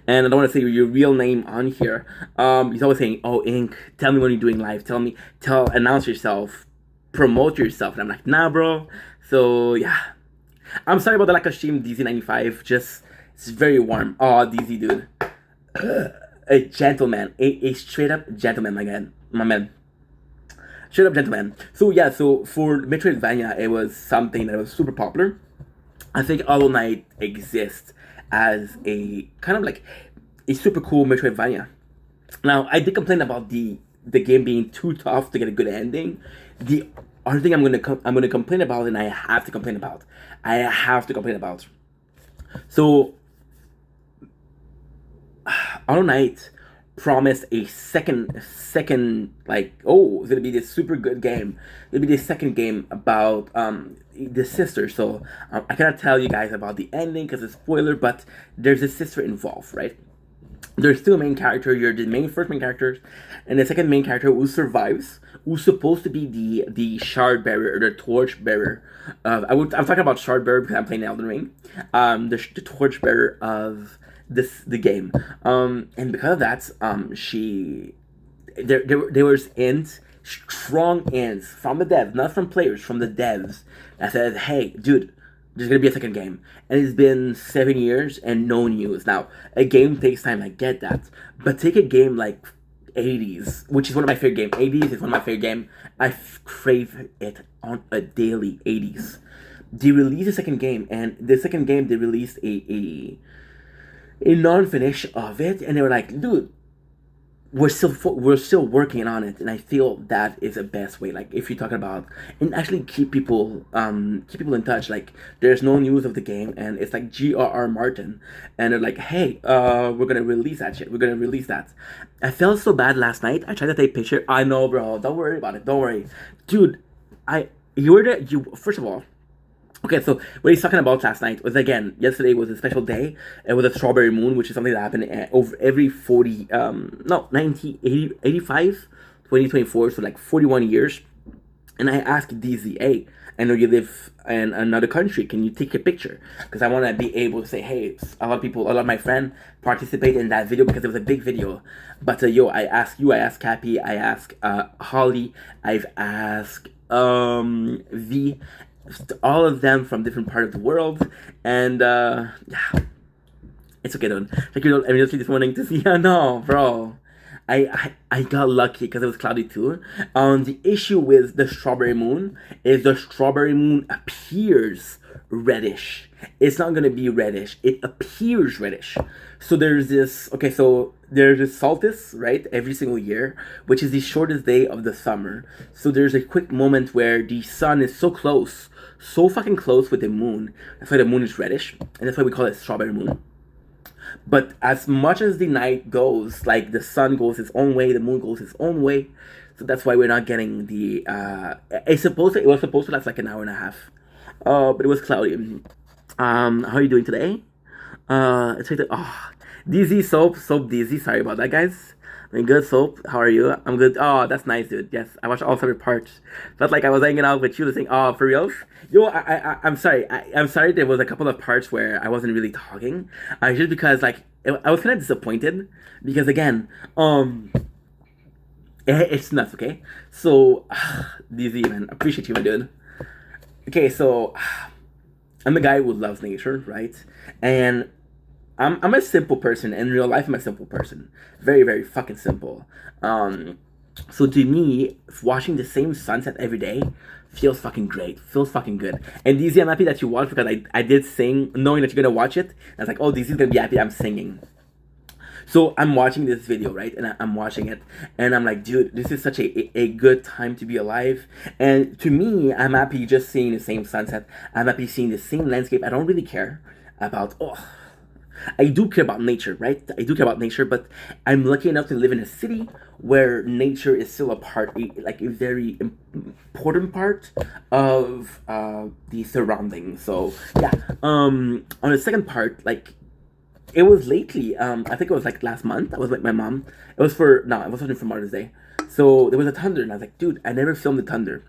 And I don't want to say your real name on here. He's always saying, "Oh, Ink, tell me when you're doing live. Announce yourself, promote yourself." And I'm like, "Nah, bro." So yeah. I'm sorry about the lack of stream, DZ95. Just, it's very warm. Oh, DZ, dude. A gentleman. A straight up gentleman, my man. Straight up gentleman. So, yeah, so for Metroidvania, it was something that was super popular. I think Hollow Knight exists as a kind of like a super cool Metroidvania. Now, I did complain about the game being too tough to get a good ending. The other thing I'm gonna complain about, and I have to complain about. So, Hollow Knight promised a second like, oh, it's gonna be this super good game. It'll be the second game about the sister. So I cannot tell you guys about the ending because it's a spoiler, but there's a sister involved, right? There's still a main character. You're the first main characters, and the second main character who survives, who's supposed to be the shard bearer or the torch bearer. I'm talking about shard bearer because I'm playing Elden Ring. The torch bearer of the game. And because of that, there was strong ends from the devs, not from players, from the devs that said, "Hey, dude, there's gonna be a second game," and it's been 7 years and no news. Now, a game takes time, I get that, but take a game like 80s, which is one of my favorite games. 80s is one of my favorite games. I crave it on a daily. 80s. They released a second game, and the second game they released a non-finish of it, and they were like, "Dude, we're still working on it," and I feel that is the best way. Like, if you're talking about and actually keep people in touch. Like, there's no news of the game, and it's like G.R.R. Martin, and they're like, "Hey, we're gonna release that shit. We're gonna release that." I felt so bad last night. I tried to take a picture. I know, bro. Don't worry about it. Don't worry, dude. First of all. Okay, so what he's talking about last night was, again, yesterday was a special day. It was a strawberry moon, which is something that happened over every 1985, 2024, so like 41 years. And I asked DZA, I know you live in another country, can you take a picture? Because I want to be able to say, hey, a lot of my friends participated in that video because it was a big video. But I asked you, I asked Cappy, I asked Holly, I've asked V, all of them from different part of the world, and yeah, it's okay, dude. Like, you know, I mean, just this morning to see. No, bro. I got lucky because it was cloudy too. The issue with the strawberry moon is the strawberry moon appears reddish. It's not gonna be reddish. It appears reddish. So there's this. Okay, so there's this solstice, right? Every single year, which is the shortest day of the summer. So there's a quick moment where the sun is so close, so fucking close with the moon. That's why the moon is reddish, and that's why we call it strawberry moon. But as much as the night goes, like the sun goes its own way, the moon goes its own way. So that's why we're not getting the. It was supposed to last like an hour and a half, but it was cloudy. How are you doing today? It's like DZ soap DZ. Sorry about that, guys. I mean, good soap. How are you? I'm good. Oh, that's nice, dude. Yes, I watched all 7 parts. Felt like I was hanging out with you, listening. Oh, for real? Yo, I'm sorry. I'm sorry. There was a couple of parts where I wasn't really talking. Just because like I was kind of disappointed because again, it's nuts. Okay, so DZ, man, appreciate you, my dude. Okay, so I'm a guy who loves nature, right? And I'm a simple person. In real life, I'm a simple person. Very, very fucking simple. So to me, watching the same sunset every day feels fucking great. Feels fucking good. And DZ, I'm happy that you watched because I did sing knowing that you're gonna watch it. I was like, oh, DZ's gonna be happy I'm singing. So I'm watching this video, right? And I'm watching it. And I'm like, dude, this is such a good time to be alive. And to me, I'm happy just seeing the same sunset. I'm happy seeing the same landscape. I don't really care about, I do care about nature, right? I do care about nature, but I'm lucky enough to live in a city where nature is still like a very important part of the surroundings. So yeah, on the second part, like it was lately. I think it was like last month. I was with my mom. It wasn't for Mother's Day. So there was a thunder, and I was like, dude, I never filmed the thunder.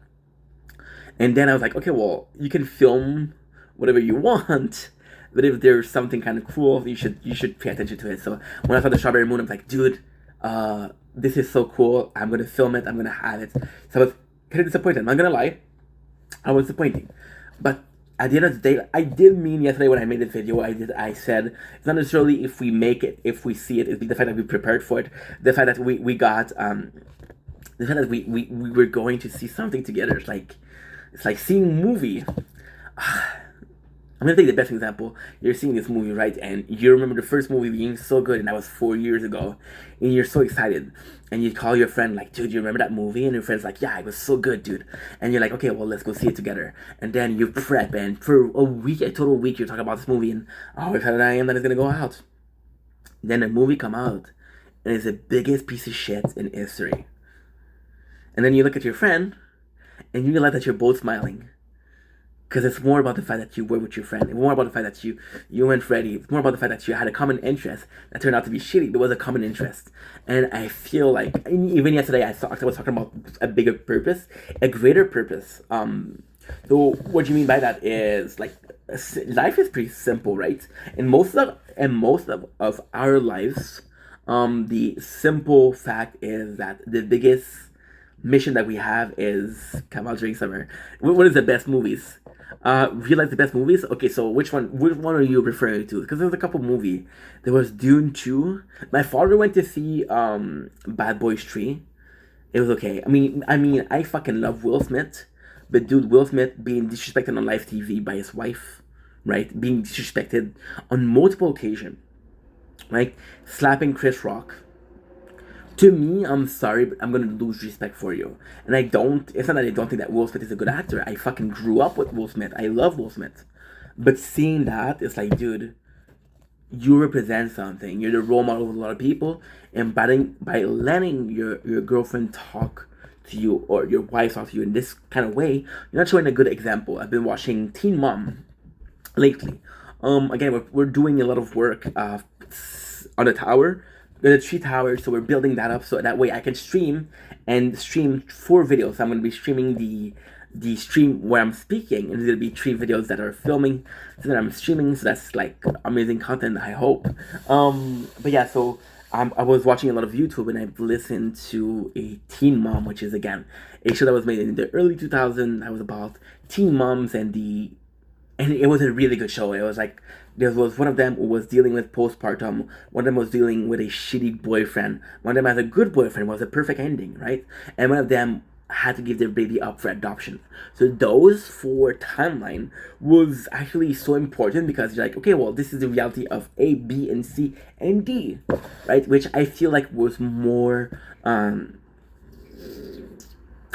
And then I was like, okay, well, you can film whatever you want. But if there's something kind of cool, you should pay attention to it. So when I saw the strawberry moon, I was like, dude, this is so cool. I'm gonna film it. I'm gonna have it. So I was kind of disappointed. I'm not gonna lie, I was disappointed. But at the end of the day, I did mean yesterday when I made this video. I said it's not necessarily if we make it, if we see it. It's the fact that we prepared for it. The fact that we got the fact that we were going to see something together. It's like seeing a movie. I'm gonna take the best example. You're seeing this movie, right? And you remember the first movie being so good, and that was 4 years ago, and you're so excited, and you call your friend like, "Dude, you remember that movie?" And your friend's like, "Yeah, it was so good, dude." And you're like, "Okay, well, let's go see it together." And then you prep, and for a total week, you're talking about this movie, and how excited I am that it's gonna go out. Then the movie come out, and it's the biggest piece of shit in history. And then you look at your friend, and you realize that you're both smiling. Because it's more about the fact that you were with your friend. It's more about the fact that you weren't ready. It's more about the fact that you had a common interest that turned out to be shitty. There was a common interest. And I feel like, even yesterday, I was talking about a bigger purpose, a greater purpose. So what you mean by that is, like, life is pretty simple, right? In most of our lives, the simple fact is that the biggest mission that we have is come out during summer. What is the best movies? You like the best movies? Okay, so which one are you referring to? Because there's a couple movie. There was Dune 2. My father went to see Bad Boys 3. It was okay. I mean, I fucking love Will Smith, but dude, Will Smith being disrespected on live TV by his wife, right? Being disrespected on multiple occasions, right? Slapping Chris Rock. To me, I'm sorry, but I'm gonna lose respect for you. And it's not that I don't think that Will Smith is a good actor. I fucking grew up with Will Smith. I love Will Smith. But seeing that, it's like, dude, you represent something. You're the role model of a lot of people. And by letting your girlfriend talk to you or your wife talk to you in this kind of way, you're not showing a good example. I've been watching Teen Mom lately. Again, we're doing a lot of work on the tower. The 3 towers, so we're building that up so that way I can stream 4 videos. I'm going to be streaming the stream where I'm speaking, and there'll be 3 videos that are filming, so that I'm streaming, so that's like amazing content, I hope. But yeah, so I was watching a lot of YouTube and I've listened to a Teen Mom, which is again a show that was made in the early 2000s. That was about teen moms and it was a really good show. It was like there was one of them who was dealing with postpartum. One of them was dealing with a shitty boyfriend. One of them has a good boyfriend. It was a perfect ending, right? And one of them had to give their baby up for adoption. So those four timeline was actually so important because you're like, okay, well, this is the reality of A, B, and C, and D, right? Which I feel like was more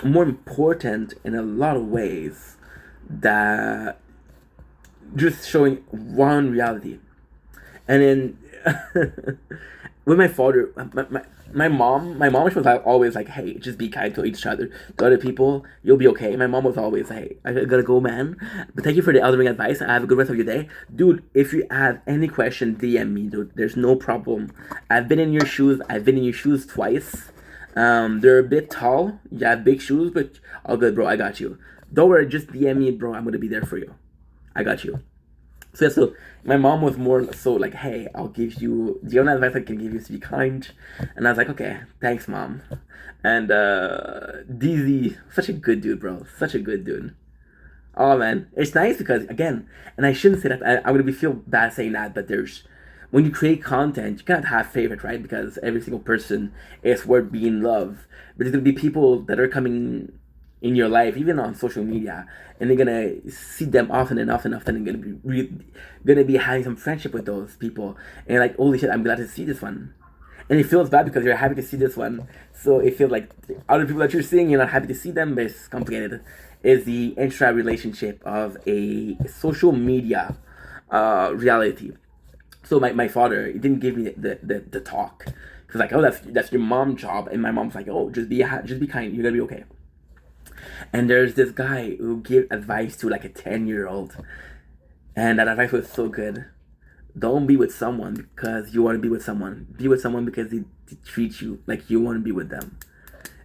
important in a lot of ways that just showing one reality. And then with my father, my mom was always like, hey, just be kind to each other, to other people, you'll be okay. My mom was always like, hey, I gotta go, man, but thank you for the eldering advice. Have a good rest of your day. Dude, if you have any question, DM me, dude. There's no problem. I've been in your shoes twice. They're a bit tall. You have big shoes, but all good, bro. I got you. Don't worry, just DM me, bro. I'm gonna be there for you. I got you. So my mom was more so like, hey, I'll give you the only advice I can give you is to be kind. And I was like, okay, thanks, mom. And DZ, such a good dude, bro. Such a good dude. Oh man, it's nice because again, and I shouldn't say that. I'm gonna feel bad saying that, but when you create content, you cannot have favorite, right? Because every single person is worth being loved. But there's gonna be people that are coming in your life, even on social media, and you're gonna see them often and often and gonna be having some friendship with those people, and you're like, holy shit, I'm glad to see this one. And it feels bad because you're happy to see this one, so it feels like other people that you're seeing, you're not happy to see them, but it's complicated. Is the intra relationship of a social media reality. So my father, he didn't give me the talk. He was like, oh, that's your mom's job, and my mom's like, oh, just be kind, you're gonna be okay. And there's this guy who gave advice to like a 10-year-old, and that advice was so good. Don't be with someone because you want to be with someone. Be with someone because they treat you like you want to be with them.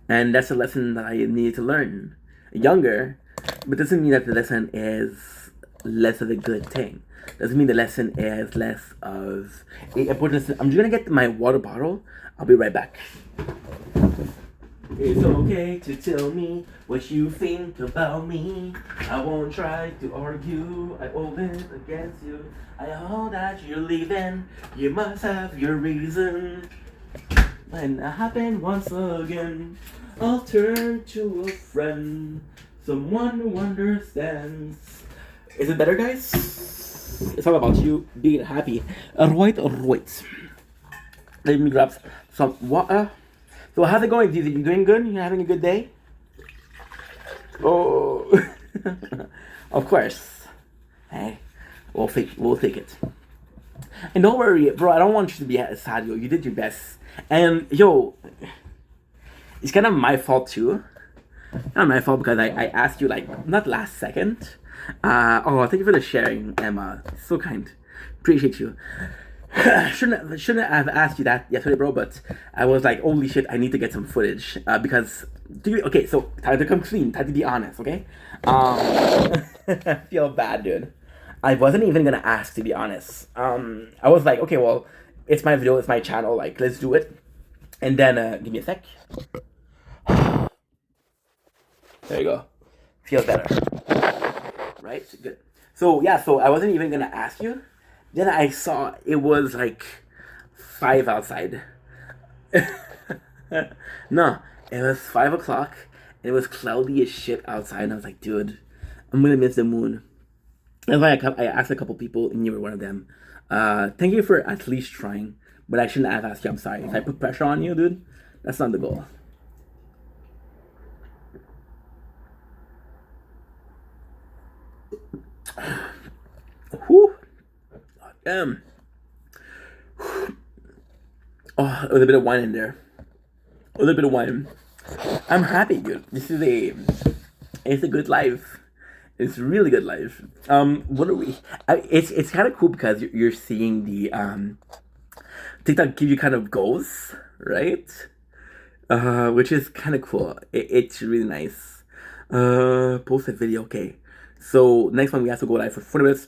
And that's a lesson that I needed to learn younger, but doesn't mean that the lesson is less of a good thing. Doesn't mean the lesson is less of a important lesson. I'm just gonna get my water bottle. I'll be right back. It's okay to tell me what you think about me. I won't try to argue. I hold it against you. I know that you're leaving. You must have your reason. When it happened once again, I'll turn to a friend, someone who understands. Is it better, guys? It's all about you being happy. Right. Let me grab some water. So how's it going, Dizzy? You doing good? You having a good day? Oh, of course. Hey, we'll take it. And don't worry, bro. I don't want you to be sad, yo. You did your best. And yo, it's kind of my fault too. Not my fault because I asked you like not last second. Thank you for the sharing, Emma. So kind. Appreciate you. shouldn't have asked you that yesterday, bro, but I was like, holy shit, I need to get some footage, because so time to come clean, time to be honest, okay? I feel bad, dude. I wasn't even gonna ask, to be honest. I was like, okay, well, it's my video, it's my channel, like, let's do it. And then, give me a sec. There you go. Feels better. Right? Good. So I wasn't even gonna ask you. Then I saw it was like 5 outside. No, it was 5 o'clock. And it was cloudy as shit outside. And I was like, dude, I'm gonna miss the moon. That's why I asked a couple people, and you were one of them. Thank you for at least trying. But I shouldn't have asked you. I'm sorry. If I put pressure on you, dude, that's not the goal. Whew. Oh, a little bit of wine in there. A little bit of wine. I'm happy, dude. It's a good life. It's really good life. What are we? It's kind of cool because you're seeing the TikTok give you kind of goals, right? Which is kind of cool. It's really nice. Post a video, okay. So next one we have to go live for 40 minutes.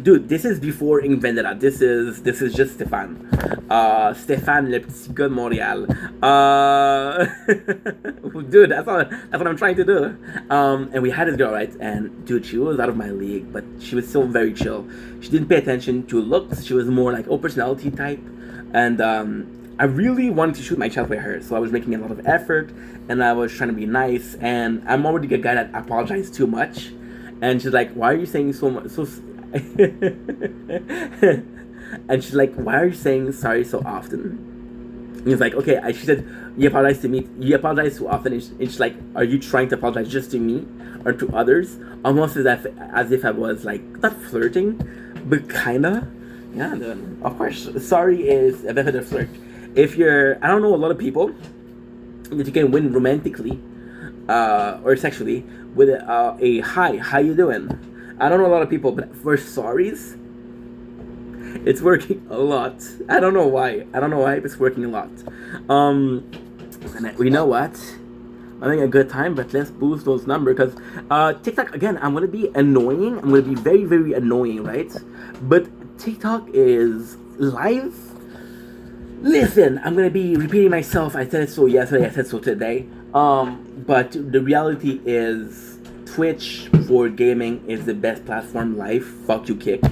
Dude, this is before Invendera. This is just Stéphane. Stéphane, le petit gars de Montréal. Dude, that's what I'm trying to do. And we had this girl, right? And dude, she was out of my league, but she was still very chill. She didn't pay attention to looks. She was more like personality type. And I really wanted to shoot my shot with her, so I was making a lot of effort, and I was trying to be nice. And I'm already a guy that apologizes too much. And she's like, "Why are you saying so much?" And she's like, "Why are you saying sorry so often?" And he's like, "Okay." She said, "You apologize to me. You apologize too often." And she's like, "Are you trying to apologize just to me or to others?" Almost as if I was like not flirting, but kinda. Yeah, then of course, sorry is a bit of a flirt. If I don't know a lot of people that you can win romantically or sexually with a hi, how you doing? I don't know a lot of people, but for sorries, it's working a lot. I don't know why. But it's working a lot. And you know what? I'm having a good time, but let's boost those numbers because TikTok, again, I'm going to be annoying. I'm going to be very, very annoying, right? But TikTok is live. Listen, I'm going to be repeating myself. I said it so yesterday. I said so today. But the reality is Twitch for gaming is the best platform live. Fuck you, Kick.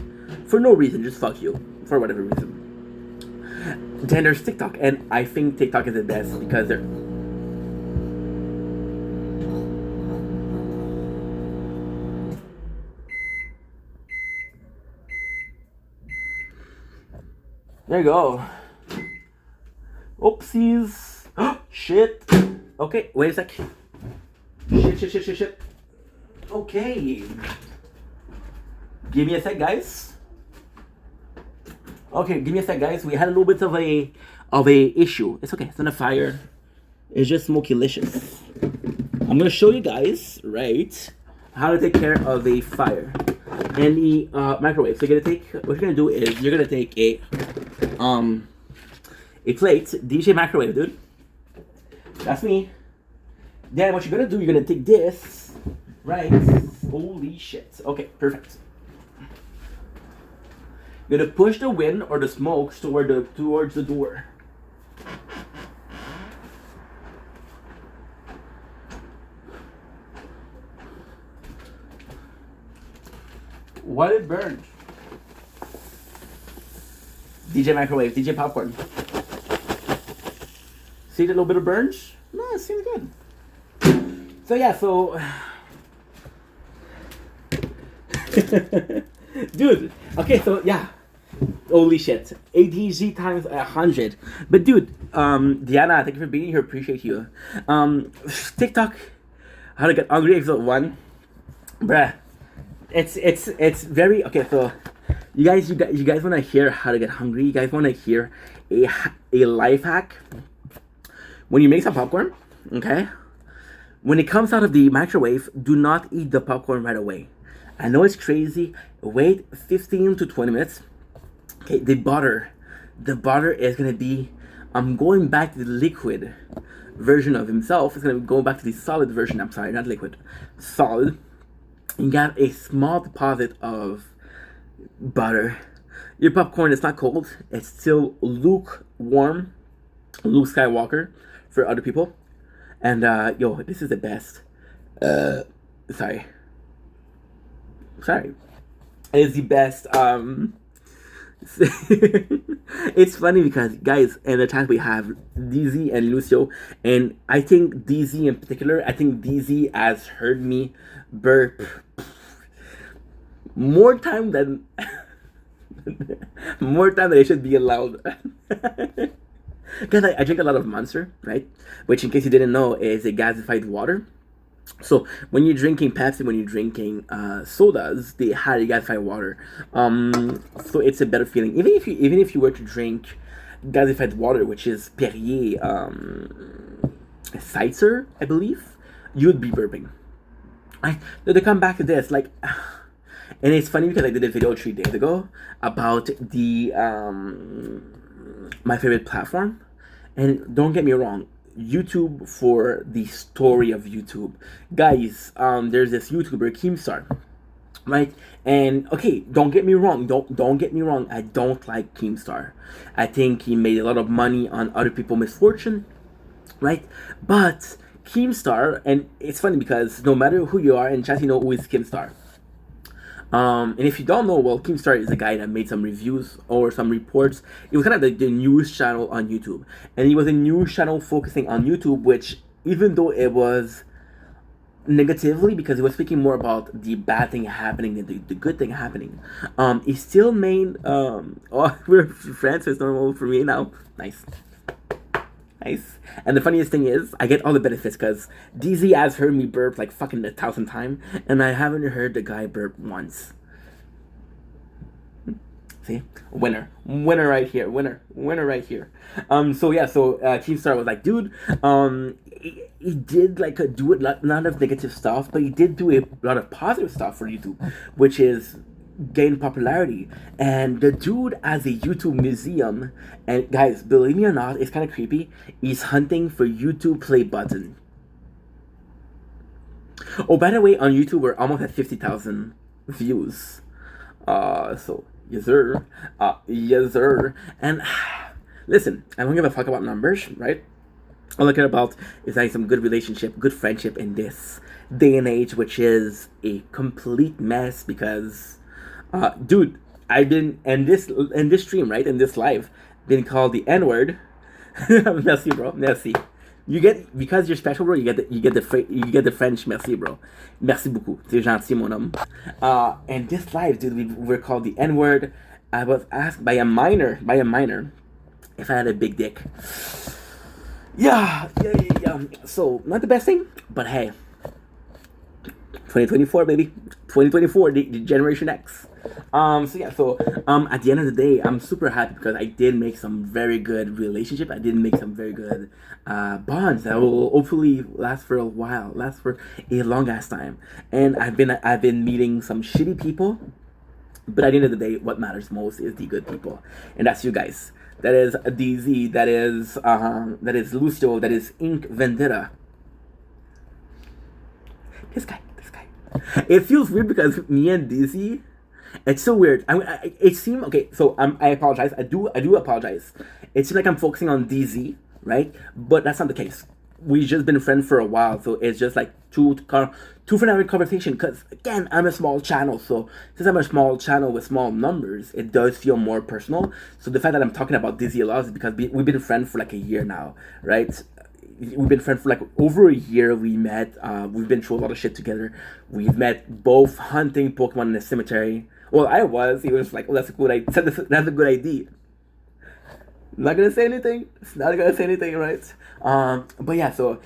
For no reason, just fuck you. For whatever reason. Then there's TikTok, and I think TikTok is the best because they're... There you go. Oopsies. Shit. Okay, wait a sec. Shit. Okay. Give me a sec, guys. Okay, give me a sec, guys. We had a little bit of a issue. It's okay. It's not a fire. It's just smoky-licious. I'm gonna show you guys, right, how to take care of a fire in the microwave. So what you're gonna do is you're gonna take a plate, DJ microwave, dude. That's me. Then what you're gonna do, you're gonna take this, right? Holy shit. Okay, perfect. You're gonna push the wind or the smoke towards the door. What it burned? DJ microwave, DJ popcorn. See the little bit of burns? No, it seems good. So yeah, dude, okay, so yeah. Holy shit. ADG times 100. But dude, Diana, thank you for being here. Appreciate you. TikTok, how to get hungry episode 1. Bruh. It's very okay, so you guys wanna hear how to get hungry? You guys wanna hear a life hack? When you make some popcorn, okay? When it comes out of the microwave, do not eat the popcorn right away. I know it's crazy. Wait 15 to 20 minutes. Okay, the butter is gonna be going back to the liquid version of himself. It's gonna go back to the solid version. I'm sorry, not liquid, solid. You got a small deposit of butter. Your popcorn is not cold. It's still lukewarm. Luke Skywalker for other people. And yo, this is the best. Sorry. It's the best. It's funny because guys, in the chat we have DZ and Lucio, and I think DZ in particular, I think DZ has heard me burp more time than it should be allowed. Because I drink a lot of Monster, right? Which, in case you didn't know, is a gasified water. So when you're drinking Pepsi, when you're drinking sodas, they had a gasified water. So it's a better feeling. Even if you were to drink gasified water, which is Perrier Cider, I believe, you'd be burping. To come back to this, like, and it's funny because I did a video 3 days ago about the my favorite platform, and don't get me wrong, YouTube for the story of YouTube. Guys, there's this YouTuber, Keemstar, right? And okay, don't get me wrong. Don't get me wrong. I don't like Keemstar. I think he made a lot of money on other people's misfortune, right? But Keemstar, and it's funny because no matter who you are, and chat, you know who is Keemstar. And if you don't know, well, Keemstar is a guy that made some reviews or some reports. It was kind of the news channel on YouTube, and he was a news channel focusing on YouTube, which even though it was negatively because he was speaking more about the bad thing happening than the good thing happening. He still made oh, we're friends, it's normal for me now. Nice. And the funniest thing is I get all the benefits because DZ has heard me burp like fucking 1,000 times and I haven't heard the guy burp once. See? Winner right here. Winner right here. So yeah, so Keemstar was like, dude, he did like do a lot of negative stuff, but he did do a lot of positive stuff for YouTube, which is gain popularity. And the dude has a YouTube museum, and guys, believe me or not, it's kind of creepy. He's hunting for YouTube play button. Oh, by the way, on YouTube we're almost at 50,000 views. So yes sir, and listen, I don't give a fuck about numbers, right? All I care about is having some good relationship, good friendship in this day and age, which is a complete mess because, dude, I didn't, in this stream, right, in this live, been called the N-word. Merci, bro, merci. You get, because you're special, bro, you get the French merci, bro. Merci beaucoup. C'est gentil, mon homme. And this live, dude, we were called the N-word. I was asked by a minor, if I had a big dick. Yeah. So, not the best thing, but hey. 2024, baby. 2024, the Generation X. At the end of the day, I'm super happy because I did make some very good relationship. I did make some very good bonds that will hopefully last for a while, last for a long ass time. And I've been meeting some shitty people, but at the end of the day, what matters most is the good people, and that's you guys. That is DZ. That is Lucio. That is Ink Vendetta. This guy. It feels weird because me and DZ. It's so weird. It seemed okay. So I apologize. I do apologize. It seems like I'm focusing on DZ, right? But that's not the case. We've just been friends for a while, so it's just like two friend having conversation. Because again, I'm a small channel, so since I'm a small channel with small numbers, it does feel more personal. So the fact that I'm talking about DZ a lot is because we've been friends for like a year now, right? We've been friends for like over a year. We met. We've been through a lot of shit together. We've met both hunting Pokemon in a cemetery. Well, I was. He was like, "Oh, that's a good idea. That's a good idea." Not gonna say anything. Right? But yeah. So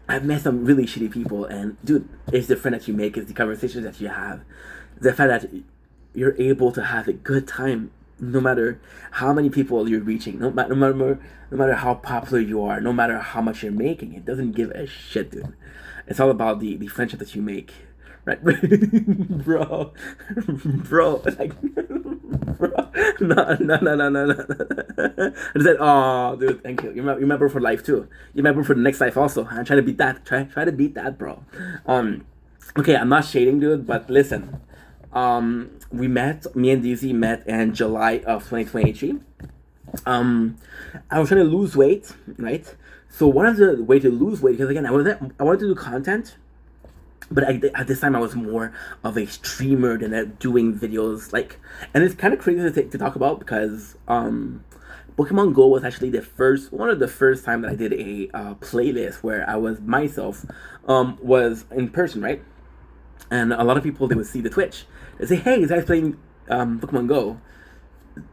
I've met some really shitty people, and dude, it's the friend that you make, it's the conversations that you have, the fact that you're able to have a good time, no matter how many people you're reaching, no matter how popular you are, no matter how much you're making. It doesn't give a shit, dude. It's all about the friendship that you make, right? bro, like, bro, no. I said, oh, dude, thank you. You're my bro for life too. You're my bro for the next life also. I'm trying to beat that. Try to beat that, bro. Okay, I'm not shading, dude, but listen. Me and DZ met in July of 2023. I was trying to lose weight, right? So one of the way to lose weight, because again, I wanted to do content, but at this time I was more of a streamer than doing videos. Like, and it's kind of crazy to talk about because Pokemon Go was actually one of the first time that I did a playlist where I was myself was in person, right? And a lot of people, they would see the Twitch. They say, "Hey, this guy's playing Pokemon Go."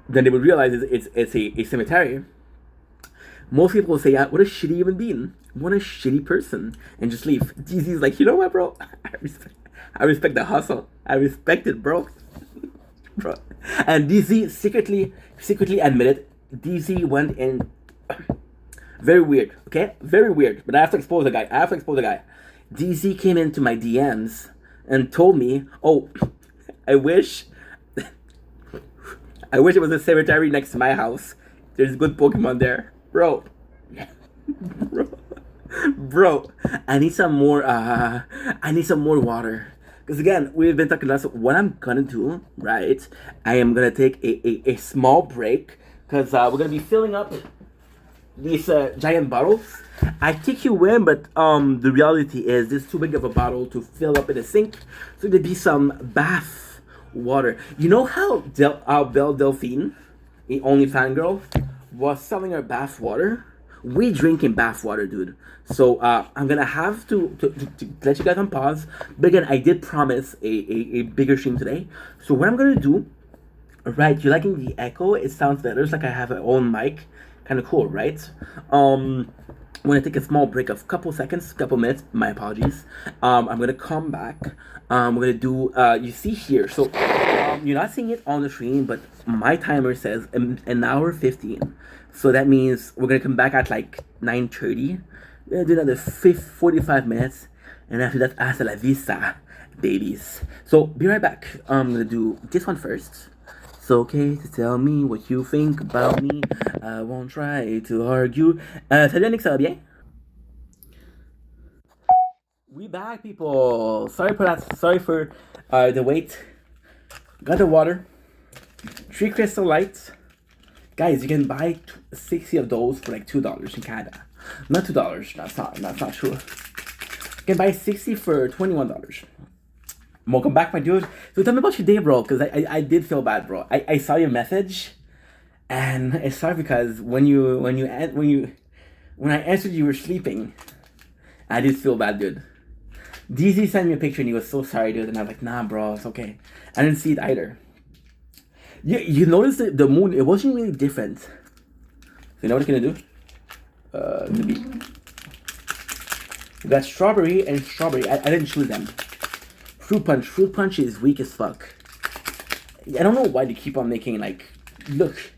Then they would realize it's a cemetery. Most people will say, "Yeah, what a shitty human being. What a shitty person," and just leave. DZ's like, you know what, bro? I respect the hustle. I respect it, bro. Bro. And DZ secretly admitted DZ went in. Very weird, okay? Very weird. But I have to expose the guy. DZ came into my DMs and told me, "Oh, I wish it was a cemetery next to my house. There's good Pokemon there." Bro. Bro. I need some more water. Because again, we've been talking less. What I'm gonna do, right? I am gonna take a small break because we're gonna be filling up these giant bottles. I take you in, but the reality is this is too big of a bottle to fill up in a sink. So there'd be some bath water. You know how Belle Delphine, the only fangirl, was selling her bath water? We drinking bath water, dude. So I'm gonna have to let you guys on pause. But again, I did promise a bigger stream today. So what I'm gonna do, right? You liking the echo? It sounds better. It's like I have an own mic. Kind of cool, right? I'm gonna take a small break of couple seconds, couple minutes. My apologies. I'm gonna come back. We're gonna do. You see here, so you're not seeing it on the screen, but my timer says an hour 15. So that means we're gonna come back at like 9:30. We're gonna do another 45 minutes, and after that, hasta la vista, babies. So be right back. I'm gonna do this one first. It's okay to tell me what you think about me. I won't try to argue. Salut Yannick, ça va bien? We back, people. Sorry for that. Sorry for the wait. Got the water. 3 Crystal Lights. Guys, you can buy 60 of those for like $2 in Canada. Not $2. That's not true. You can buy 60 for $21. Welcome back, my dude. So tell me about your day, bro, because I did feel bad, bro. I saw your message, and it's sorry because when I answered, you were sleeping. I did feel bad, dude. DZ sent me a picture and he was so sorry, dude, and I was like, nah, bro, it's okay. I didn't see it either. You noticed that the moon, it wasn't really different. So you know what it's gonna do? We got strawberry and strawberry. I didn't choose them. Fruit punch. Fruit punch is weak as fuck. I don't know why they keep on making, like, look.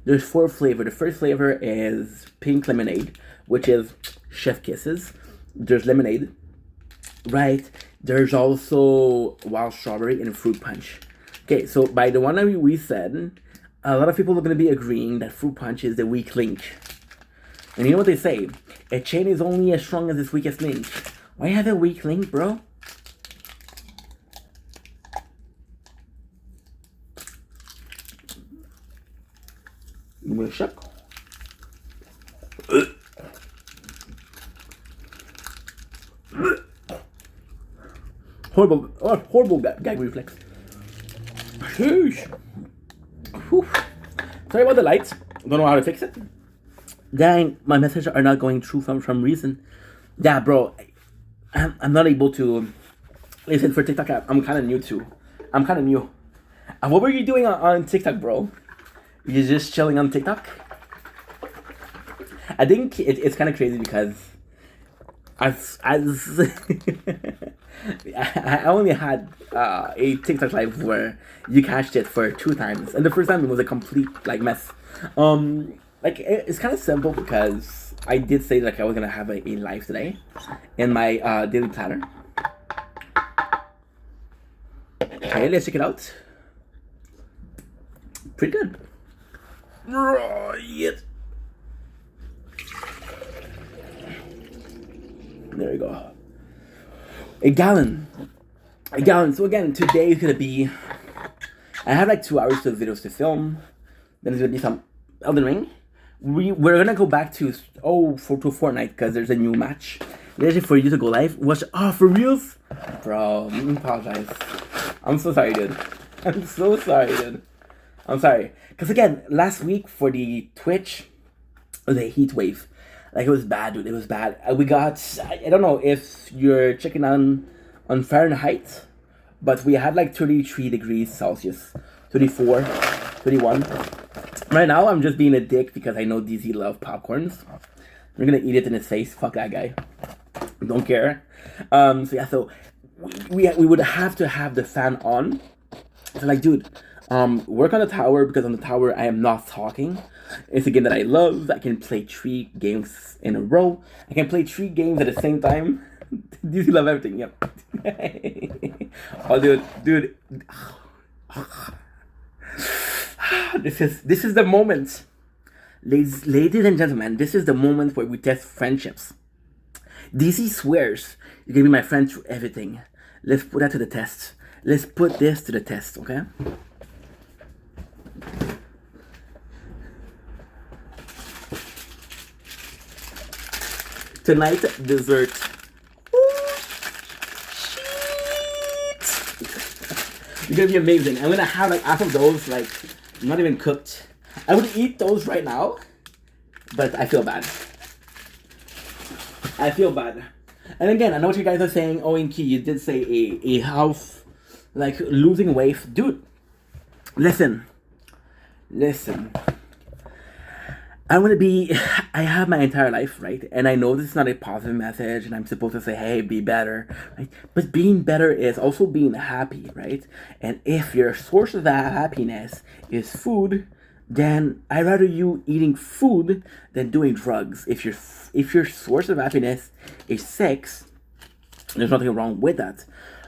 There's 4 flavors. The first flavor is pink lemonade, which is chef kisses. There's lemonade, right? There's also wild strawberry and fruit punch. Okay, so by the one that we said, a lot of people are going to be agreeing that fruit punch is the weak link. And you know what they say? A chain is only as strong as its weakest link. Why have a weak link, bro? You want a shot? Horrible gag reflex. Sheesh. Whew. Sorry about the lights. Don't know how to fix it. Dang, my messages are not going through for some reason. Yeah, bro. I'm not able to listen for TikTok. I'm kind of new too. What were you doing on TikTok, bro? You're just chilling on TikTok? I think it's kind of crazy because I only had a TikTok live where you catched it for 2 times, and the first time it was a complete like mess. Like it's kind of simple because I did say like I was gonna have a live today in my daily planner. Okay, let's check it out. Pretty good. Right. There we go. A gallon. So again, today is gonna be. I have like 2 hours of videos to film. Then there's gonna be some Elden Ring. We're gonna go back to Fortnite because there's a new match. There's for you to go live. Watch. Oh, for reals, bro. I apologize. I'm so sorry, dude. I'm sorry. Because again, last week for the Twitch, it was a heat wave. Like, it was bad, dude. It was bad. We got, I don't know if you're checking on Fahrenheit, but we had like 33 degrees Celsius, 34, 31. Right now, I'm just being a dick because I know DZ love popcorns. We're gonna eat it in his face. Fuck that guy. Don't care. So we would have to have the fan on. So like, dude, work on the tower because on the tower I am not talking. It's a game that I love. I can play 3 games in a row. I can play 3 games at the same time. DZ love everything. Yep. Oh, dude. This is the moment, ladies and gentlemen. This is the moment where we test friendships. DZ swears you're gonna be my friend through everything. Let's put that to the test. Let's put this to the test, okay? Tonight, dessert. It's gonna be amazing. I'm gonna have like half of those, like not even cooked. I would eat those right now, but I feel bad. I feel bad. And again, I know what you guys are saying. Oh, Inky, you did say a health, like losing weight, dude. Listen. I want to be, I have my entire life, right? And I know this is not a positive message and I'm supposed to say, hey, be better, right? But being better is also being happy, right? And if your source of that happiness is food, then I'd rather you eating food than doing drugs. If your source of happiness is sex, there's nothing wrong with that.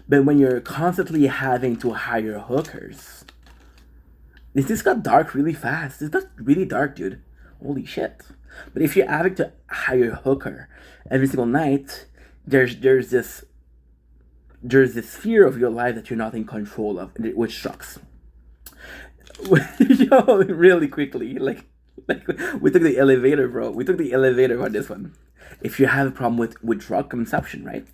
But when you're constantly having to hire hookers, this got dark really fast. This got really dark, dude. Holy shit. But if you're having to hire a hooker every single night, there's this fear of your life that you're not in control of, which sucks. Yo, really quickly, like we took the elevator, bro. We took the elevator on this one. If you have a problem with drug consumption, right?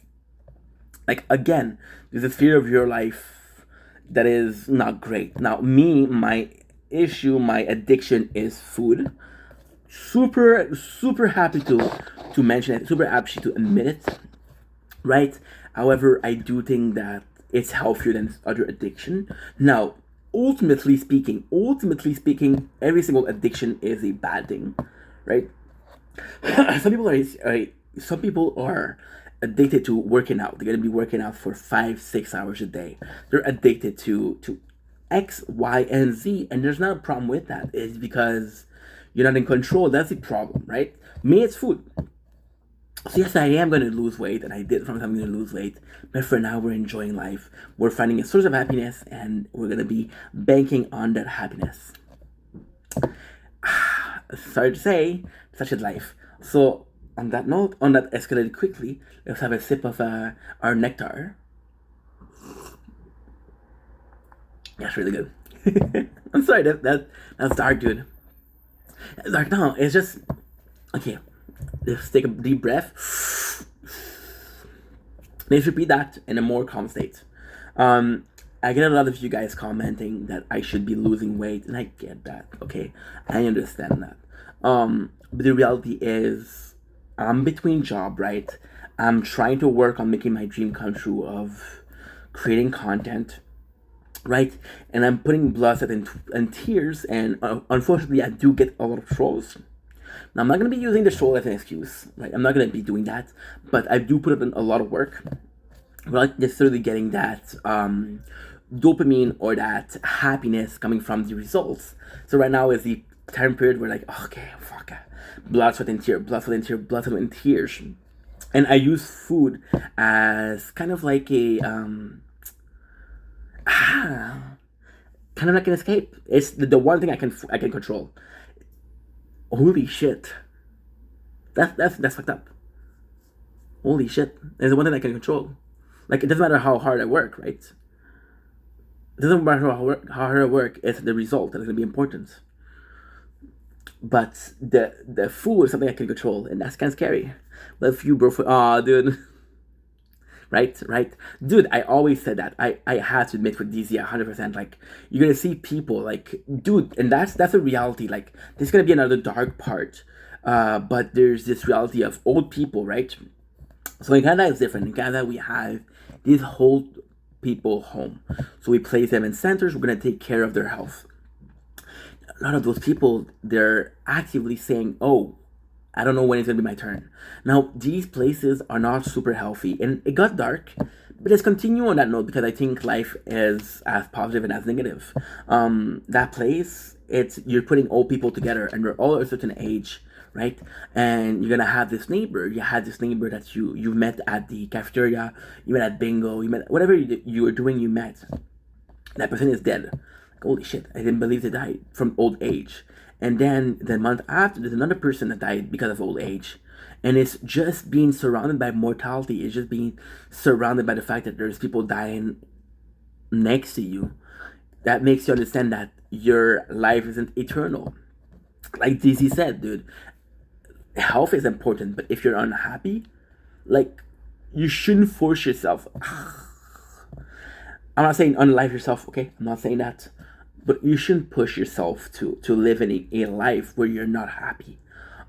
Like again, there's a fear of your life that is not great. Now, my issue, my addiction is food. Super happy to mention it, super happy to admit it, right? However, I do think that it's healthier than other addiction. Now, ultimately speaking, every single addiction is a bad thing, right? Some people are addicted to working out. They're gonna be working out for 5-6 hours a day. They're addicted to X, Y, and Z, and there's not a problem with that. It's because you're not in control. That's the problem, right? Me, it's food. So yes, I am going to lose weight, and I did from time to lose weight. But for now, we're enjoying life. We're finding a source of happiness, and we're going to be banking on that happiness. Sorry to say, such is life. So on that note, on that escalated quickly, let's have a sip of our nectar. That's really good. I'm sorry, that's dark, dude. Like, no, it's just okay. Let's take a deep breath. Let's repeat that in a more calm state. I get a lot of you guys commenting that I should be losing weight, and I get that. Okay, I understand that. But the reality is, I'm between job, right? I'm trying to work on making my dream come true of creating content, right? And I'm putting blood, sweat, and tears, and unfortunately, I do get a lot of trolls. Now, I'm not going to be using the troll as an excuse, right? I'm not going to be doing that, but I do put in a lot of work without necessarily getting that dopamine or that happiness coming from the results. So right now is the time period where like, okay, fuck, blood, sweat, and tears. And I use food as kind of like a kind of like an escape. It's the one thing I can control. Holy shit, that's fucked up. Holy shit, it's the one thing I can control. Like, it doesn't matter how hard I work, right? It doesn't matter how hard I work. It's the result that is gonna be important. But the food is something I can control, and that's kind of scary. But if you, bro, dude. Right? Dude, I always said that. I had to admit with DZ 100%, like, you're gonna see people, like, dude, and that's a reality. Like, there's gonna be another dark part. But there's this reality of old people, right? So in Canada, it's different. In Canada, we have these old people home. So we place them in centers. We're gonna take care of their health. A lot of those people, they're actively saying, oh, I don't know when it's going to be my turn. Now, these places are not super healthy. And it got dark. But let's continue on that note, because I think life is as positive and as negative. That place, you're putting old people together, and they're all at a certain age, right? And you're going to have this neighbor. You had this neighbor that you met at the cafeteria. You met at bingo. You met whatever you were doing, you met. That person is dead. Holy shit, I didn't believe they died from old age. And then the month after, there's another person that died because of old age. And it's just being surrounded by mortality. It's just being surrounded by the fact that there's people dying next to you. That makes you understand that your life isn't eternal. Like DZ said, dude, health is important, but if you're unhappy, like, you shouldn't force yourself. I'm not saying unlife yourself, okay? I'm not saying that. But you shouldn't push yourself to live in a life where you're not happy.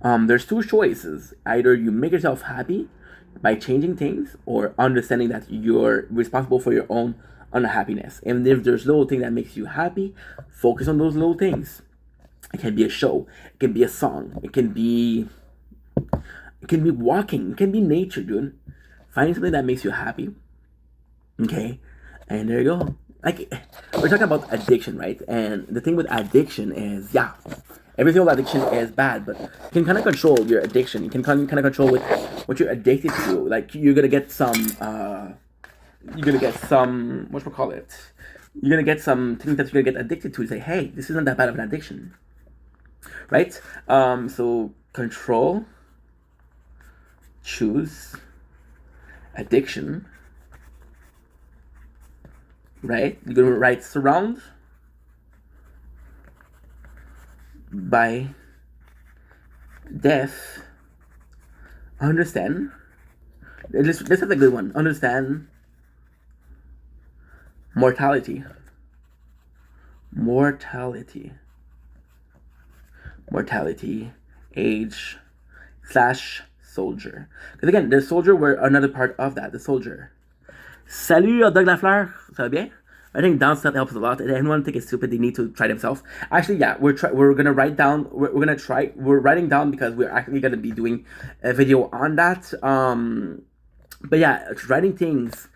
There's two choices. Either you make yourself happy by changing things, or understanding that you're responsible for your own unhappiness. And if there's little thing that makes you happy, focus on those little things. It can be a show. It can be a song. It can be walking. It can be nature, dude. Find something that makes you happy. Okay? And there you go. Like, we're talking about addiction, right? And the thing with addiction is, yeah, every single addiction is bad, but you can kind of control your addiction. You can kind of control what you're addicted to. Like, you're gonna get some, whatchamacallit? You're gonna get some things that you're gonna get addicted to. You say, hey, this isn't that bad of an addiction, right? So control, choose, addiction. Right? You're going to write surround by death. Understand. This is a good one. Understand mortality. Mortality. Mortality. Age. / soldier. Because again, the soldier were another part of that. The soldier. Salut, Doug Lafleur. Ça va bien? I think down stuff helps a lot. If anyone think it's stupid, they need to try themselves. Actually, yeah, we're gonna write down. We're writing down because we're actually gonna be doing a video on that. But yeah, writing things.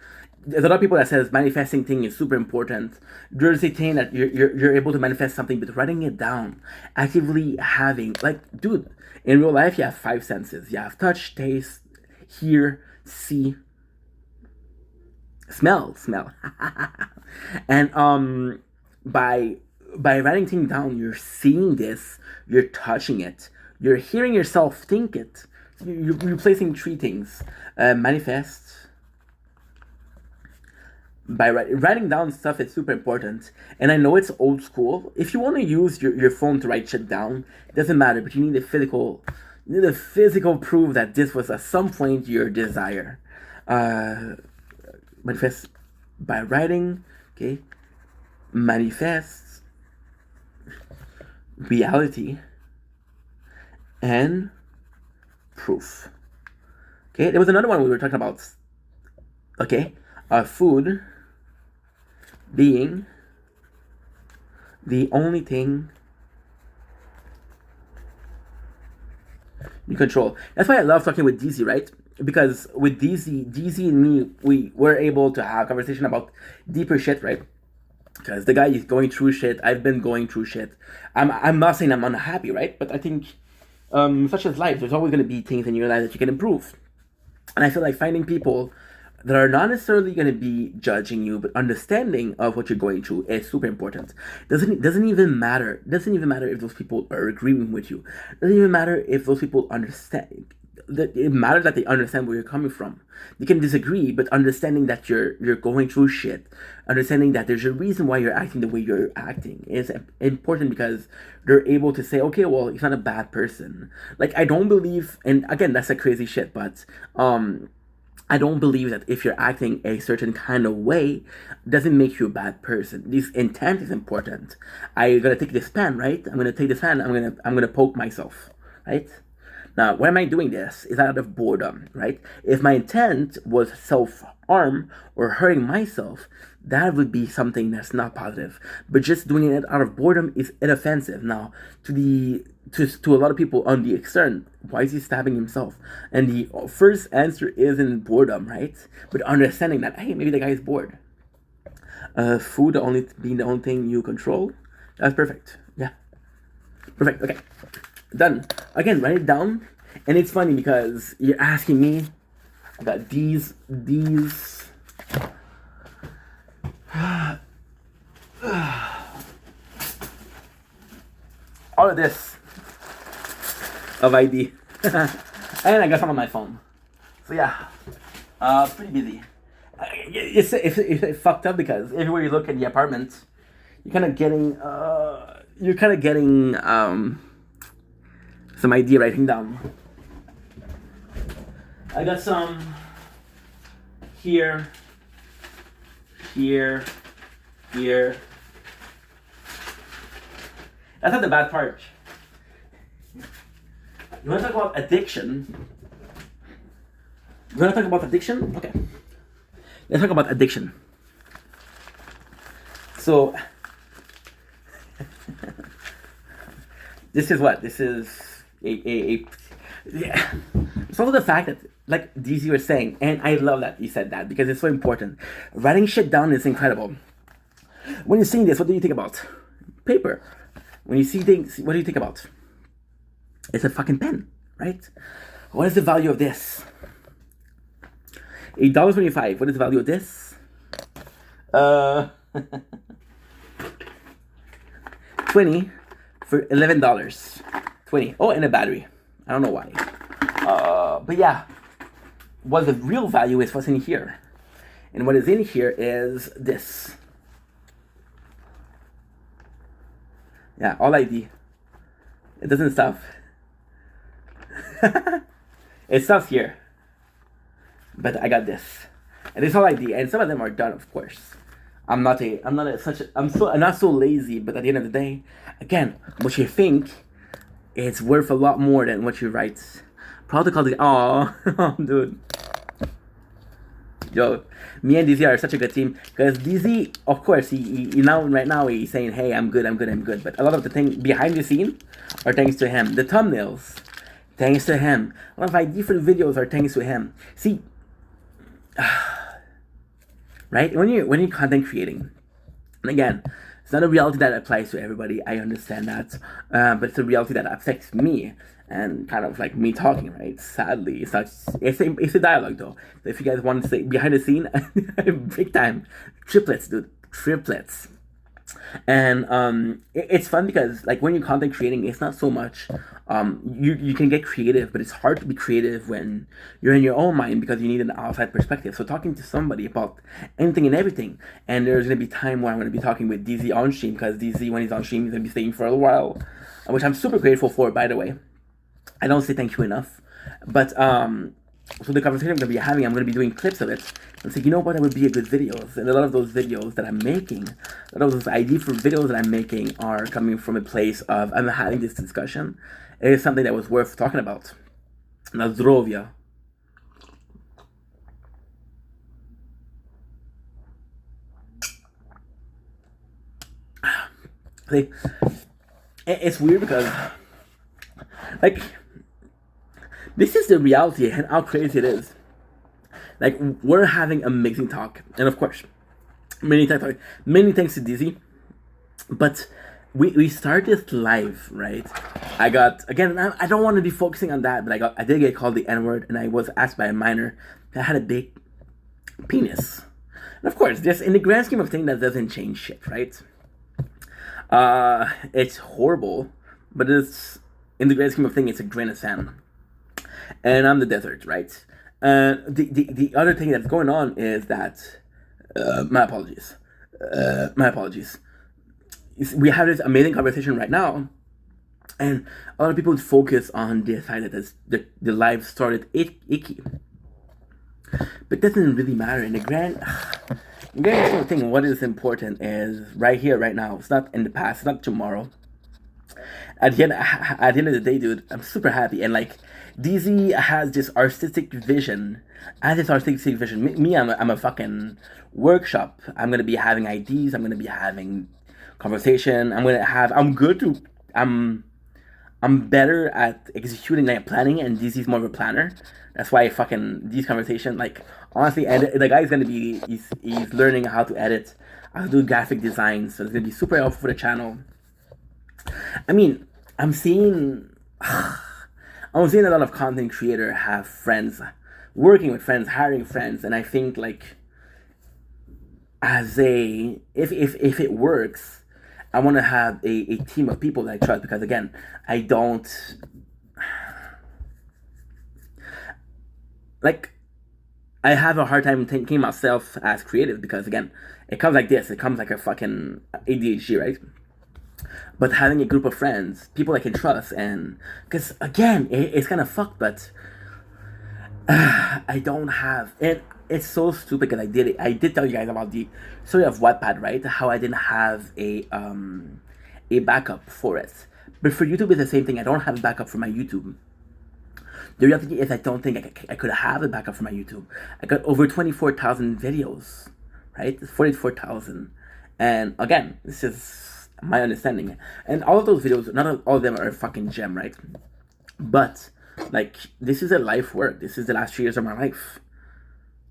There's a lot of people that says manifesting thing is super important. There's a thing that you're able to manifest something, but writing it down, actively having, like, dude, in real life you have 5 senses. You have touch, taste, hear, see, smell. And by writing things down, you're seeing this, you're touching it, you're hearing yourself think it. You're replacing 3 things. Manifest. By writing down stuff is super important. And I know it's old school. If you want to use your phone to write shit down, it doesn't matter, but you need a physical proof that this was at some point your desire. Manifest by writing, okay? Manifest reality and proof. Okay, there was another one we were talking about. Okay, food being the only thing you control. That's why I love talking with DZ, right? Because with DZ and me, we were able to have conversation about deeper shit, right? Because the guy is going through shit. I've been going through shit. I'm not saying I'm unhappy, right? But I think, such as life, there's always going to be things in your life that you can improve. And I feel like finding people that are not necessarily going to be judging you, but understanding of what you're going through is super important. Doesn't even matter. Doesn't even matter if those people are agreeing with you. Doesn't even matter if those people understand. It matters that they understand where you're coming from. You can disagree, but understanding that you're going through shit, understanding that there's a reason why you're acting the way you're acting is important, because they're able to say, okay, well, he's not a bad person. Like, I don't believe, and again, that's a crazy shit, but I don't believe that if you're acting a certain kind of way, doesn't make you a bad person. This intent is important. I'm gonna take this pen, right? I'm gonna take this pen. I'm gonna poke myself, right? Now, why am I doing this? Is out of boredom, right? If my intent was self-harm or hurting myself, that would be something that's not positive. But just doing it out of boredom is inoffensive. Now, to a lot of people on the external, why is he stabbing himself? And the first answer isn't boredom, right? But understanding that, hey, maybe the guy is bored. Food being the only thing you control, that's perfect. Yeah. Perfect, okay. Done. Again, write it down. And it's funny because you're asking me about these of this of ID. And I got some on my phone. So yeah, pretty busy. It's fucked up because everywhere you look at the apartment, you're kind of getting some ID writing down. I got some here. That's not the bad part. You want to talk about addiction? You want to talk about addiction? Okay. Let's talk about addiction. So, this is what? This is yeah. It's also the fact that, like DZ was saying, and I love that he said that because it's so important. Writing shit down is incredible. When you're seeing this, what do you think about? Paper. When you see things, what do you think about? It's a fucking pen, right? What is the value of this? $8.25. What is the value of this? 20 for $11. 20. Oh, and a battery. I don't know why. But yeah, what the real value is what's in here. And what is in here is this. Yeah, all ID. It doesn't stop. It stops here. But I got this. And it's all ID. And some of them are done, of course. I'm not so lazy, but at the end of the day, again, what you think, it's worth a lot more than what you write. Protocol, oh, dude. Yo, me and DZ are such a good team because DZ, of course, he now right now he's saying, "Hey, I'm good." But a lot of the thing behind the scene are thanks to him. The thumbnails, thanks to him. A lot of ID for the videos are thanks to him. See, right? When you're content creating, and again, it's not a reality that applies to everybody. I understand that, but it's a reality that affects me. And kind of like me talking, right? Sadly, it's a dialogue though. If you guys want to say behind the scene, big time, triplets, dude, triplets. And it's fun because like when you're content creating, it's not so much. You can get creative, but it's hard to be creative when you're in your own mind because you need an outside perspective. So talking to somebody about anything and everything, and there's gonna be time where I'm gonna be talking with DZ on stream because DZ when he's on stream he's gonna be staying for a while, which I'm super grateful for, by the way. I don't say thank you enough, but so the conversation I'm going to be having, I'm going to be doing clips of it and say, you know what, that would be a good videos. And a lot of those videos that I'm making, a lot of those ideas for videos that I'm making are coming from a place of I'm having this discussion. It is something that was worth talking about. Na zdrowia. See, it's weird because, like, this is the reality and how crazy it is. Like, we're having amazing talk. And of course, many thanks to DZ. But we started this live, right? I got, again, I don't want to be focusing on that, but I did get called the N-word, and I was asked by a minor that had a big penis. And of course, just in the grand scheme of things, that doesn't change shit, right? It's horrible, but it's, in the grand scheme of things, it's a grain of sand. And I'm the desert, right? The other thing that's going on is that, my apologies. We have this amazing conversation right now, and a lot of people focus on the fact that the live started icky. But it doesn't really matter. In the grand scheme of thing, what is important is right here, right now. It's not in the past, it's not tomorrow. At the end of the day, dude, I'm super happy. And like, DZ has this artistic vision. Me, I'm a fucking workshop. I'm going to be having ideas. I'm going to be having conversation. I'm better at executing like planning, and DZ's more of a planner. That's why these conversations, like, honestly, the guy's going to be, he's learning how to edit, how to do graphic design. So it's going to be super helpful for the channel. I mean, I'm seeing a lot of content creator have friends, working with friends, hiring friends, and I think like if it works, I want to have a team of people that I trust, because again, I don't like. I have a hard time thinking myself as creative, because again, it comes like this. It comes like a fucking ADHD, right? But having a group of friends, people I can trust, and because again, it's kind of fucked, but I don't have, and it's so stupid because I did it. I did tell you guys about the story of Wattpad, right? How I didn't have a backup for it. But for YouTube, it's the same thing. I don't have a backup for my YouTube. The reality is, I don't think I could have a backup for my YouTube. I got over 24,000 videos, right? 44,000. And again, this is my understanding. And all of those videos, not all of them are a fucking gem, right? But, like, this is a life work. This is the last 3 years of my life.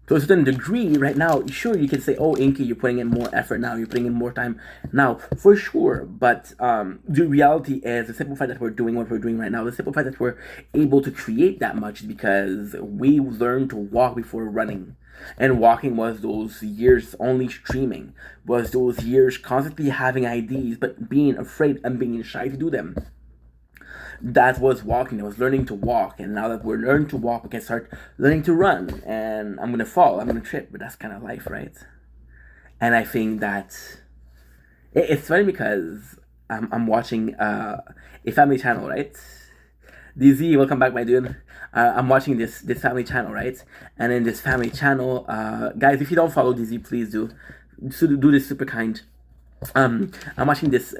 To a certain degree, right now, sure, you can say, oh, Inky, you're putting in more effort now, you're putting in more time now, for sure. But the reality is, the simple fact that we're doing what we're doing right now, the simple fact that we're able to create that much is because we learned to walk before running. And walking was those years only streaming, was those years constantly having ideas, but being afraid and being shy to do them. That was walking. I was learning to walk, and now that we're learning to walk, we can start learning to run. And I'm gonna fall, I'm gonna trip, but that's kind of life, right? And I think that it's funny because I'm watching a family channel, right? DZ, welcome back, my dude. I'm watching this family channel, right? And in this family channel, guys, if you don't follow DZ, please do. Do this super kind. I'm watching this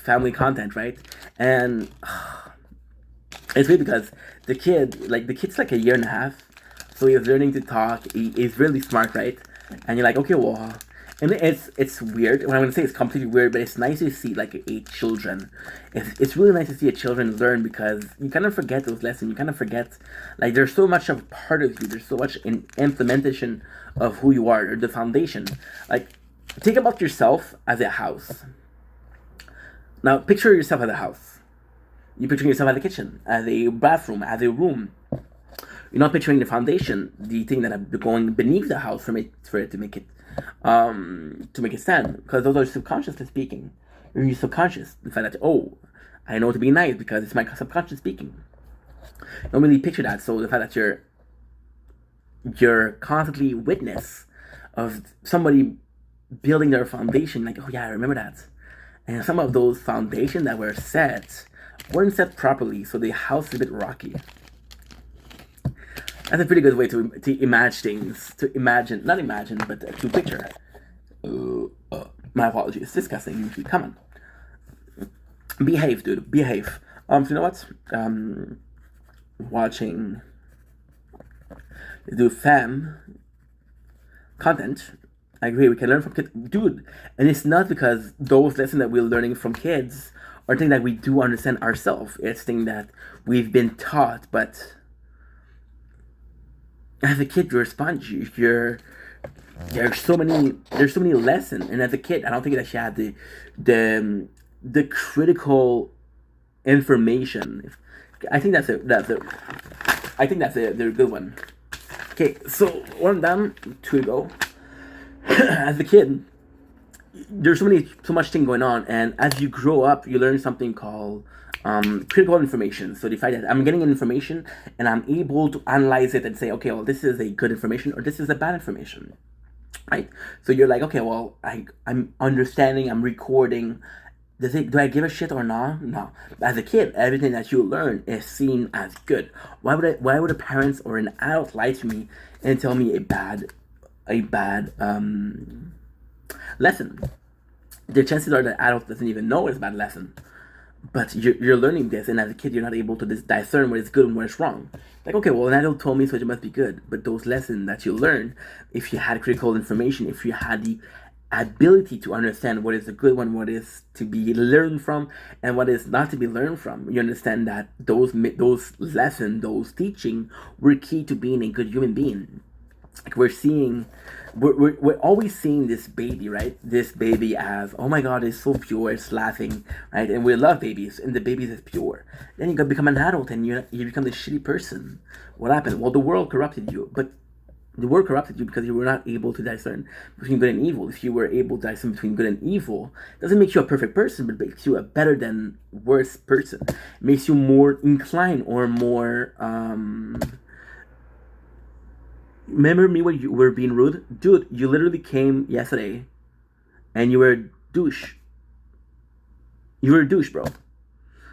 family content, right? And it's weird because the kid's like a year and a half, so he's learning to talk. He's really smart, right? And you're like, okay, well, and it's weird. When I'm gonna say it's completely weird, but it's nice to see like a children. It's really nice to see a children learn, because you kind of forget those lessons. You kind of forget, like, there's so much of part of you. There's so much in implementation of who you are, or the foundation. Like, think about yourself as a house. Now, picture yourself as a house. You're picturing yourself as a kitchen, as a bathroom, as a room. You're not picturing the foundation, the thing that are going beneath the house for it to make it stand. Because those are subconsciously speaking. You're subconscious. The fact that, oh, I know to be nice because it's my subconscious speaking. You don't really picture that. So the fact that you're constantly witness of somebody building their foundation, like, oh yeah, I remember that. And some of those foundations that were set weren't set properly, so the house is a bit rocky. That's a pretty good way to imagine things, not imagine, but to picture. My apologies, it's disgusting. Come on. Behave, dude, behave. So you know what? Watching, do fam content. I agree, we can learn from kids. Dude, and it's not because those lessons that we're learning from kids are things that we do understand ourselves. It's things that we've been taught, but as a kid, you're a sponge. There's so many lessons, and as a kid, I don't think that she had the critical information. I think that's a good one. Okay, so one down, 2 to go. As a kid, there's so much thing going on, and as you grow up, you learn something called critical information. So the fact that I'm getting information and I'm able to analyze it and say, okay, well, this is a good information or this is a bad information, right? So you're like, okay, well, I'm understanding, I'm recording. Do I give a shit or not? No. As a kid, everything that you learn is seen as good. Why would a parent or an adult lie to me and tell me a bad lesson? The chances are that adult doesn't even know it's a bad lesson. But you're learning this, and as a kid, you're not able to discern what is good and what is wrong. Like, okay, well, an adult told me, so it must be good. But those lessons that you learn, if you had critical information, if you had the ability to understand what is a good one, what is to be learned from, and what is not to be learned from, you understand that those lessons, those teaching, were key to being a good human being. Like, we're always seeing this baby, right? This baby as, oh my god, it's so pure, it's laughing, right? And we love babies, and the baby is pure. Then you become an adult, and you become this shitty person. What happened? Well, the world corrupted you, but the world corrupted you because you were not able to discern between good and evil. If you were able to discern between good and evil, it doesn't make you a perfect person, but it makes you a better than worse person. It makes you more inclined or more. Remember me when you were being rude? Dude, you literally came yesterday and you were a douche. You were a douche, bro.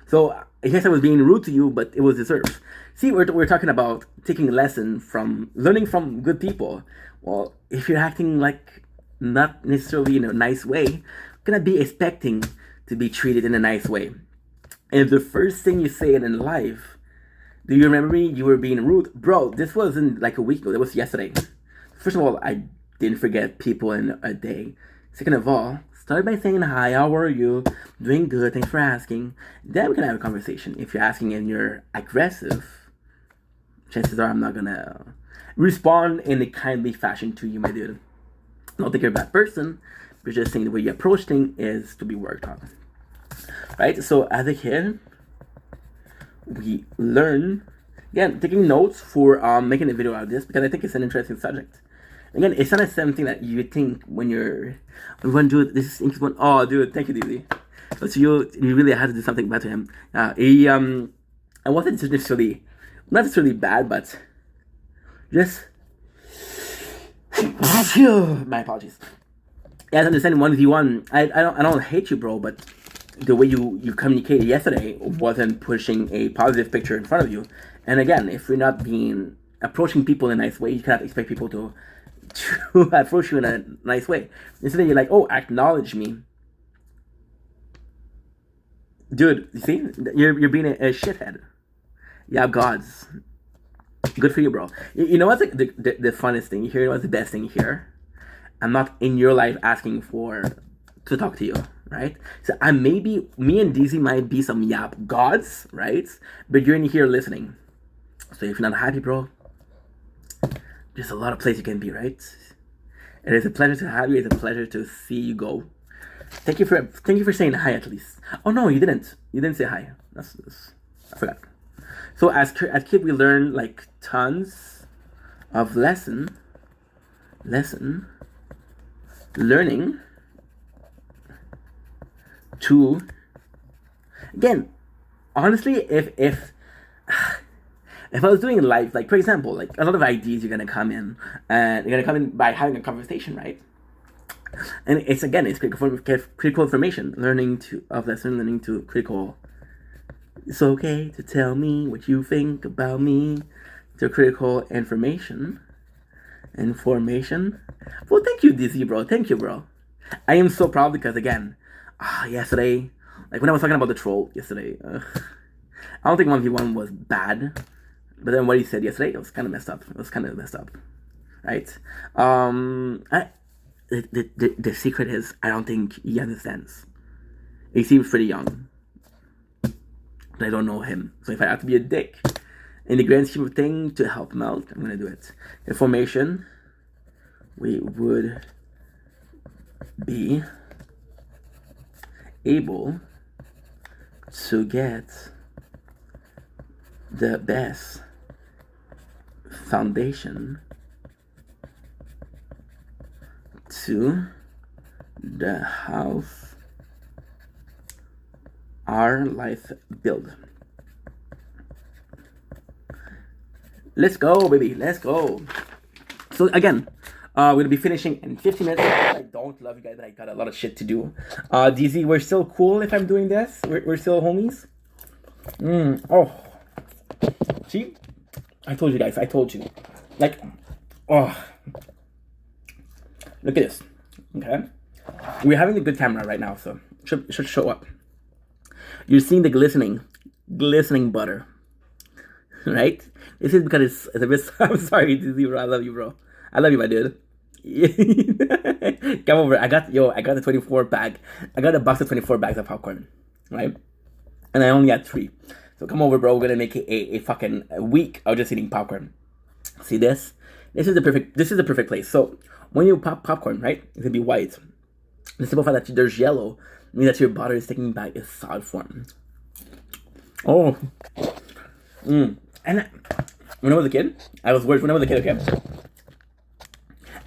So I guess I was being rude to you, but it was deserved. See, we're talking about taking a lesson from learning from good people. Well, if you're acting like not necessarily in a nice way, you're gonna be expecting to be treated in a nice way. And if the first thing you say in life, do you remember me? You were being rude, bro. This wasn't like a week ago. It was yesterday. First of all, I didn't forget people in a day. Second of all, start by saying hi, how are you? Doing good, thanks for asking. Then we can have a conversation. If you're asking and you're aggressive, chances are I'm not gonna respond in a kindly fashion to you, my dude. I don't think you're a bad person, but just saying the way you approach things is to be worked on. Right? So as a kid, we learn, again, taking notes for making a video out of this because I think it's an interesting subject. Again, it's not something that you think when one dude, this is one. Oh, dude, thank you, DZ. So you really had to do something bad to him. I wasn't necessarily, not necessarily bad, but just my apologies. As I understand 1v1, I don't hate you, bro, but the way you communicated yesterday wasn't pushing a positive picture in front of you. And again, if you're not approaching people in a nice way, you cannot expect people to approach you in a nice way. Instead, you're like, oh, acknowledge me. Dude, you see? You're being a shithead. You have gods. Good for you, bro. You know what's the funnest thing you hear? What's the best thing you hear? I'm not in your life asking to talk to you, right? So me and DZ might be some gods, right? But you're in here listening. So if you're not happy, bro, there's a lot of places you can be, right? It is a pleasure to have you. It's a pleasure to see you go. Thank you for saying hi at least. Oh no, you didn't. You didn't say hi. That's I forgot. So as kids, we learn like tons of learning. To again, honestly, if I was doing live, like for example, like a lot of ideas you're gonna come in, and you're gonna come in by having a conversation, right? And it's critical information, learning to critical. It's okay to tell me what you think about me. To critical information. Well, thank you, DZ, bro. Thank you, bro. I am so proud because again, yesterday, like when I was talking about the troll yesterday, I don't think 1v1 was bad. But then what he said yesterday, it was kind of messed up. Right? The secret is, I don't think he understands. He seems pretty young. But I don't know him. So if I have to be a dick, in the grand scheme of things, to help him out, I'm going to do it. Information, we would be able to get the best foundation to the house our life build. Let's go, baby. Let's go. So again, we're gonna be finishing in 50 minutes. I don't love you guys, but I got a lot of shit to do. DZ, we're still cool if I'm doing this. We're still homies. Oh, see, I told you guys. I told you. Like, oh, look at this. Okay, we're having a good camera right now, so should show up. You're seeing the glistening butter, right? This is because it's a bit. I'm sorry, DZ, bro. I love you, bro. I love you, my dude. Come over. I got the 24 bag. I got a box of 24 bags of popcorn, right? And I only had 3. So come over, bro. We're gonna make a fucking week of just eating popcorn. See this? This is the perfect place. So when you pop popcorn, right, it's gonna be white. The simple fact that there's yellow means that your butter is taking back its solid form. Oh. And when I was a kid, okay,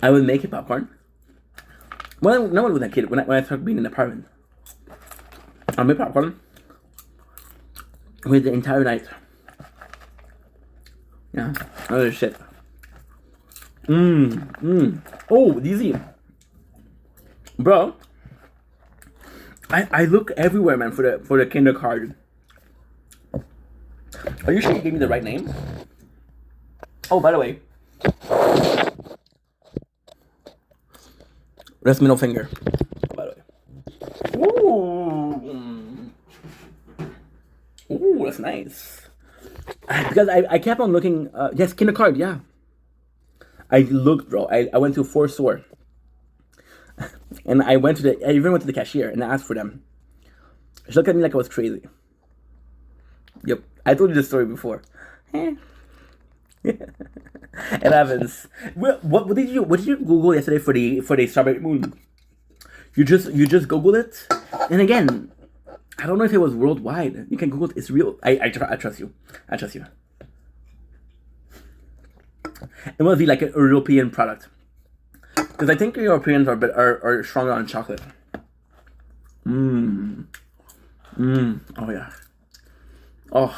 I would make it popcorn. Well, no one was that kid. When I started being in an apartment, I made popcorn with the entire night. Yeah, other shit. Oh, easy, bro. I look everywhere, man, for the Kinder card. Are you sure you gave me the right name? Oh, by the way, that's middle finger. By the way. Ooh, that's nice. Because I kept on looking. Yes, Kinder card. Yeah. I looked, bro. I went to 4 store. And I even went to the cashier and I asked for them. She looked at me like I was crazy. Yep, I told you this story before. It happens. What did you Google yesterday for the strawberry moon? You just Googled it, and again, I don't know if it was worldwide. You can Google it. It's real. I trust you. I trust you. It must be like a European product. Because I think Europeans are stronger on chocolate. Oh yeah. Oh,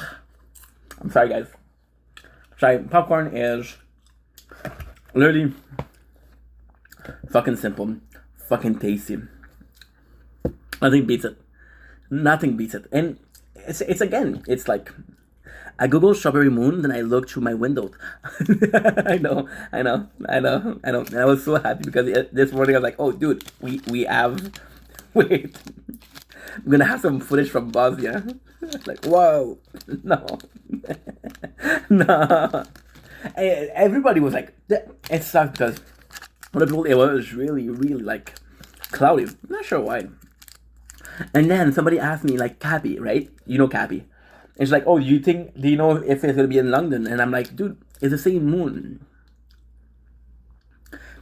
I'm sorry, guys. Sorry, popcorn is literally fucking simple, fucking tasty. Nothing beats it. Nothing beats it. And it's like I Googled strawberry moon, then I looked through my window. I know. And I was so happy because this morning I was like, oh, dude, we have. Wait, I'm gonna have some footage from Bosnia. Like, whoa, no, no. Everybody was like, it sucked because other people, it was really, really like cloudy. I'm not sure why. And then somebody asked me, like, Cappy, right? You know Cappy. And she's like, oh, do you know if it's going to be in London? And I'm like, dude, it's the same moon.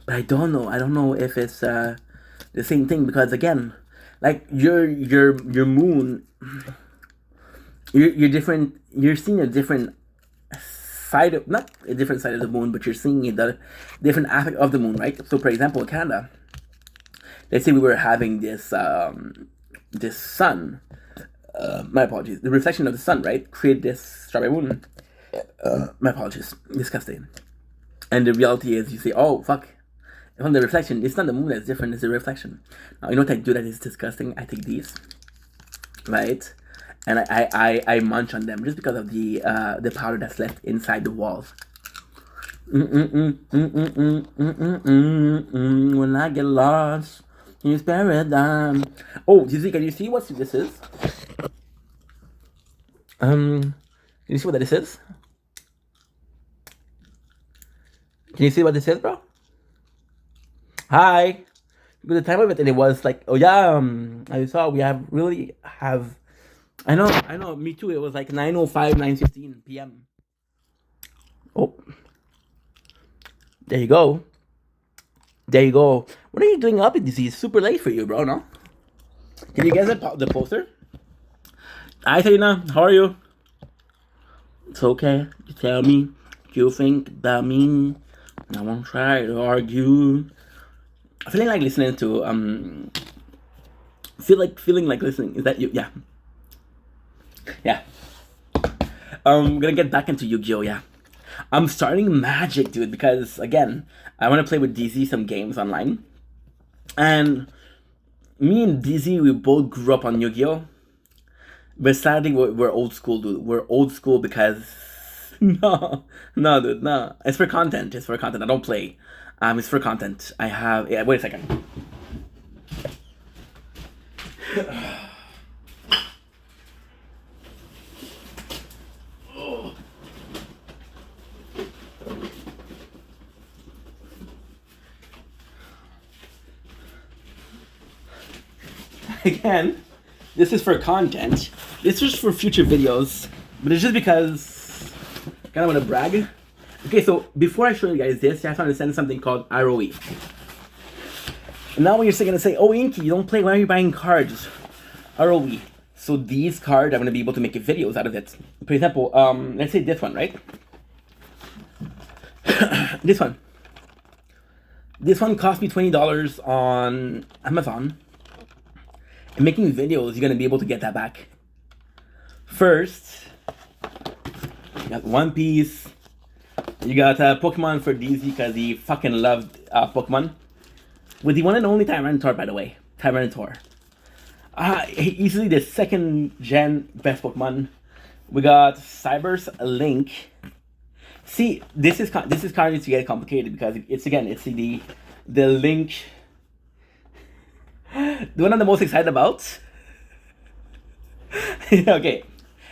But I don't know. I don't know if it's the same thing because, again, like, your moon, you're different. You're seeing a different side of, not a different side of the moon, but you're seeing the different aspect of the moon, right? So, for example, Canada, let's say we were having this sun, my apologies, the reflection of the sun, right, created this strawberry moon. My apologies, disgusting. And the reality is, you say, oh, fuck, from the reflection, it's not the moon that's different, it's the reflection. Now, you know what I do that is disgusting? I take these, right, and I munch on them just because of the powder that's left inside the walls. When I get lost in this paradigm. Oh, can you see what this is? Can you see what this is? Can you see what this is, bro? Hi. With the time of it, and it was like, oh yeah, I saw we have. I know, me too. It was like 9:05, 9:15 p.m. Oh, there you go. What are you doing up in DC? It's super late for you, bro. No? Can you guess the poster? Hi, Tina. How are you? It's okay. You tell me what you think about me. I won't try to argue. I'm feeling like listening to feeling like listening. Is that you? Yeah. Yeah. I'm gonna get back into Yu-Gi-Oh! Yeah. I'm starting Magic, dude, because again, I want to play with DZ some games online. And me and DZ, we both grew up on Yu-Gi-Oh! But sadly, we're old school, dude. We're old school because no, dude, no. It's for content. I don't play. It's for content. Yeah. Wait a second. Again, this is for content. This is for future videos, but it's just because I kind of want to brag. Okay, so before I show you guys this, you have to understand something called ROE. And now when you're going to say, oh, Inky, you don't play, why are you buying cards? ROE. So these cards, I'm going to be able to make videos out of it. For example, let's say this one, right? This one. This one cost me $20 on Amazon. And making videos, you're gonna be able to get that back. First, you got One Piece. You got Pokemon for DZ because he fucking loved Pokemon. With the one and only Tyranitar, by the way. Tyranitar. Easily the second gen best Pokemon. We got Cyberse Link. See, this is kind of to get complicated because it's the Link. The one I'm the most excited about. Okay.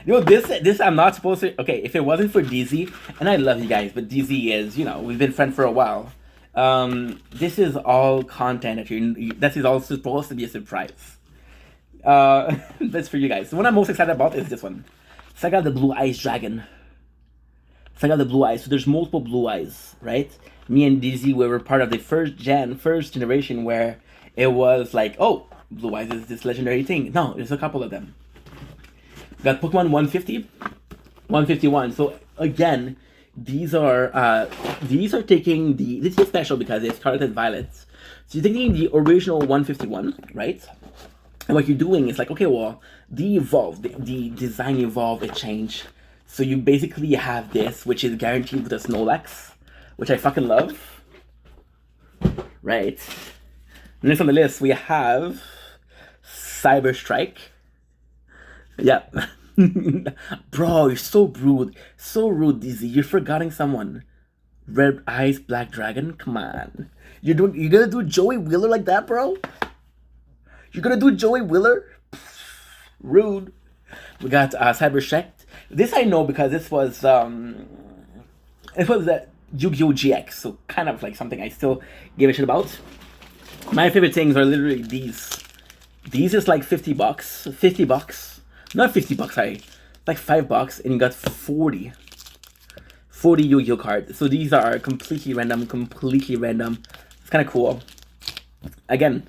You know, this I'm not supposed to. Okay, if it wasn't for DZ, and I love you guys, but DZ is, we've been friends for a while. This is all content that is all supposed to be a surprise. That's for you guys. The one I'm most excited about is this one. Saga the Blue Eyes Dragon. Saga the Blue Eyes. So there's multiple Blue Eyes, right? Me and DZ, we were part of the first generation where it was like, oh, Blue Eyes is this legendary thing. No, there's a couple of them. Got Pokemon 150, 151. So again, these are taking this is special because it's Scarlet Violet. So you're taking the original 151, right? And what you're doing is like, okay, well, the design evolved, it changed. So you basically have this, which is guaranteed with a Snorlax, which I fucking love. Right. Next on the list, we have Cyber Strike. Yeah. Bro, you're so rude. So rude, DZ. You're forgetting someone. Red Eyes Black Dragon? Come on. You're gonna do Joey Wheeler like that, bro? You're gonna do Joey Wheeler? Rude. We got Cyber Strike. This I know because this was that Yu-Gi-Oh! GX, so kind of like something I still give a shit about. My favorite things are literally these. These is like $50. $50. Not $50, sorry. Like $5, and you got 40 Yu-Gi-Oh! Cards. So these are completely random. It's kind of cool. Again,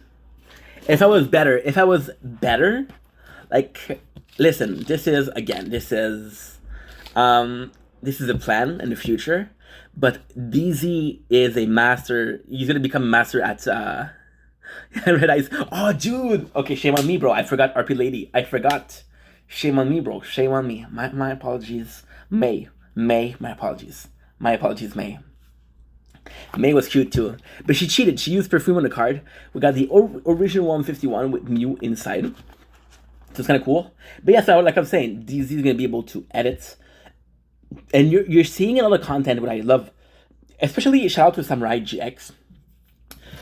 if I was better, like, listen, this is a plan in the future, but DZ is a master. He's gonna become a master at Red Eyes. Oh, dude. Okay, shame on me, bro. I forgot RP Lady. I forgot. Shame on me, bro. Shame on me. My apologies. May. My apologies. My apologies, May. May was cute too, but she cheated. She used perfume on the card. We got the original 151 with Mew inside. So it's kind of cool. But yeah, so like I'm saying, DZ is gonna be able to edit, and you're seeing a lot of content. What I love, especially shout out to Samurai GX.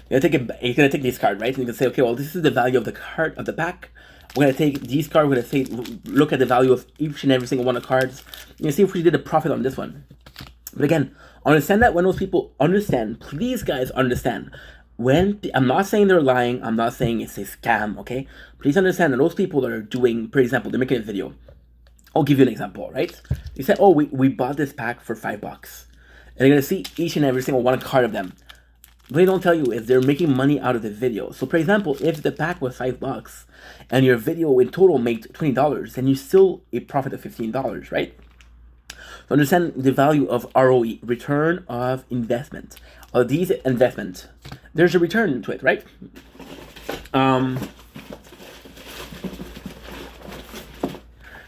You're gonna take this card, right? And you can say, okay, well, this is the value of the card of the pack. We're gonna take these cards. We're gonna say, look at the value of each and every single one of the cards. You see if we did a profit on this one. But again, understand that when those people understand, please guys understand. When I'm not saying they're lying, I'm not saying it's a scam. Okay, please understand that those people that are doing, for example, they're making a video. I'll give you an example, right? You said, oh, we bought this pack for $5, and you're gonna see each and every single one card of them. What they don't tell you is they're making money out of the video. So, for example, if the pack was $5 and your video in total made $20, then you still a profit of $15, right? So understand the value of ROE, return of investment. Of these investment, there's a return to it, right?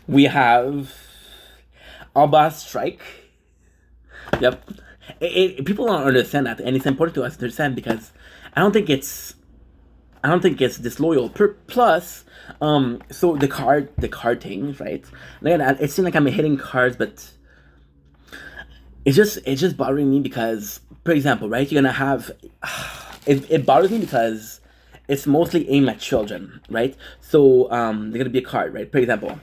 We have Alba Strike. Yep. People don't understand that, and it's important to us to understand because I don't think it's disloyal. Plus, so the card things, right? Again, it seems like I'm hitting cards, but it's just bothering me because, for example, right? You're gonna have it bothers me because it's mostly aimed at children, right? So they're gonna be a card, right? For example,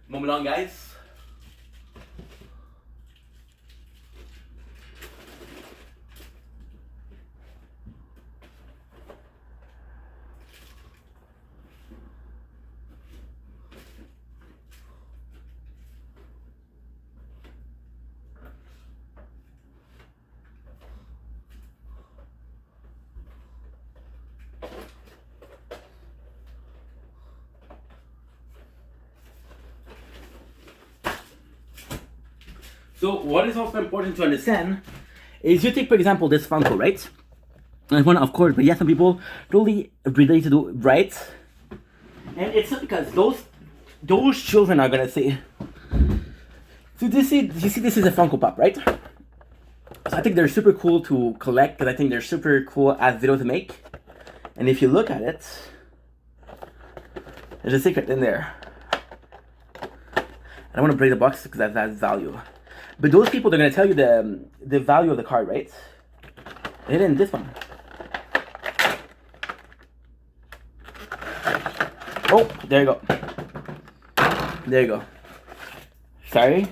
Moving on, guys. So what is also important to understand is you take, for example, this Funko, right? And one, of course, but yeah, some people totally relate to do right. And it's not because those children are gonna say. So you see, this is a Funko Pop, right? So I think they're super cool to collect because I think they're super cool as videos to make. And if you look at it, there's a secret in there. I don't want to break the box because that has value. But those people, they're going to tell you the value of the card, right? And then this one. Oh, there you go. There you go. Sorry.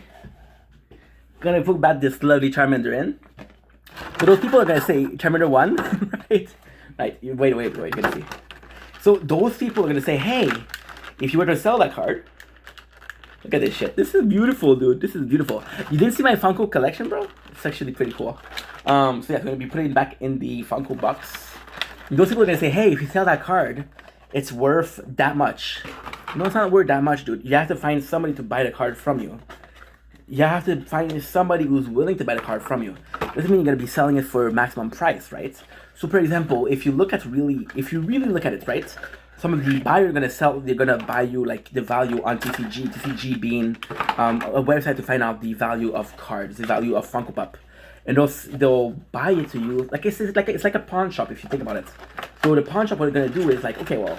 Gonna put back this lovely Charmander in. So those people are gonna say Charmander 1, right? Right, wait, you're gonna see. So those people are gonna say, hey, if you were to sell that card, look at this shit. This is beautiful, dude. This is beautiful. You didn't see my Funko collection, bro? It's actually pretty cool. So yeah, I'm gonna be putting it back in the Funko box. Those people are gonna say, hey, if you sell that card, it's worth that much. No, it's not worth that much, dude. You have to find somebody to buy the card from you. You have to find somebody who's willing to buy the card from you. Doesn't mean you're gonna be selling it for maximum price, right? So, for example, if you really look at it, right? Some of the buyers they're gonna buy you like the value on TCG. TCG being a website to find out the value of cards, the value of Funko Pop, and they'll buy it to you. Like it's like a pawn shop if you think about it. So the pawn shop, what they're gonna do is like, okay, well,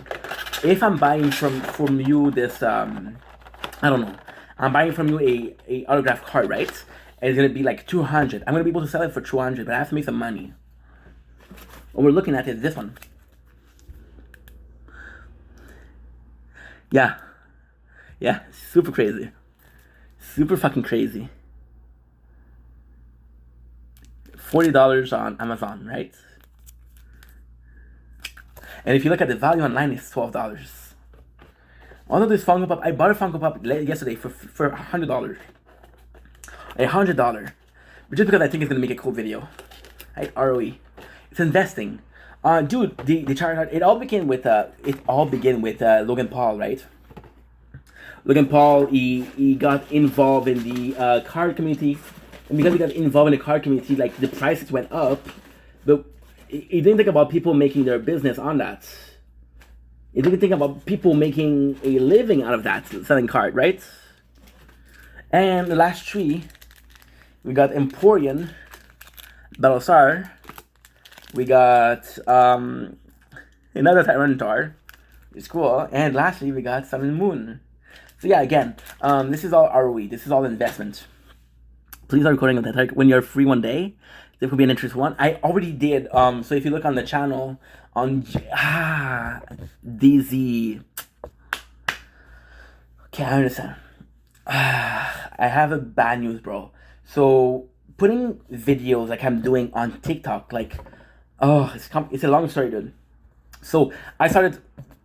if I'm buying from you this, I don't know. I'm buying from you a autograph card, right? And it's gonna be like 200. I'm gonna be able to sell it for 200, but I have to make some money. What we're looking at is this one. Yeah, super crazy, super fucking crazy. $40 on Amazon, right? And if you look at the value online, it's $12. Although this Funko Pop, I bought a Funko Pop yesterday for $100. $100. But just because I think it's gonna make a cool video. Right? ROE. It's investing. Dude, the chart, it all began with Logan Paul, right? Logan Paul, he got involved in the card community. And because he got involved in the card community, like the prices went up, but he didn't think about people making their business on that. He didn't think about people making a living out of that, selling card, right? And the last three, we got Emporion, Battlestar, we got another Tyranitar, it's cool, and lastly we got Sun and Moon. So yeah, again, this is all ROE, this is all investment. Please start recording on that. Like when you're free one day, there could be an interesting one. I already did. So if you look on the channel on DZ, okay, I understand. I have a bad news, bro. So putting videos like I'm doing on TikTok, like, it's a long story, dude. So I started.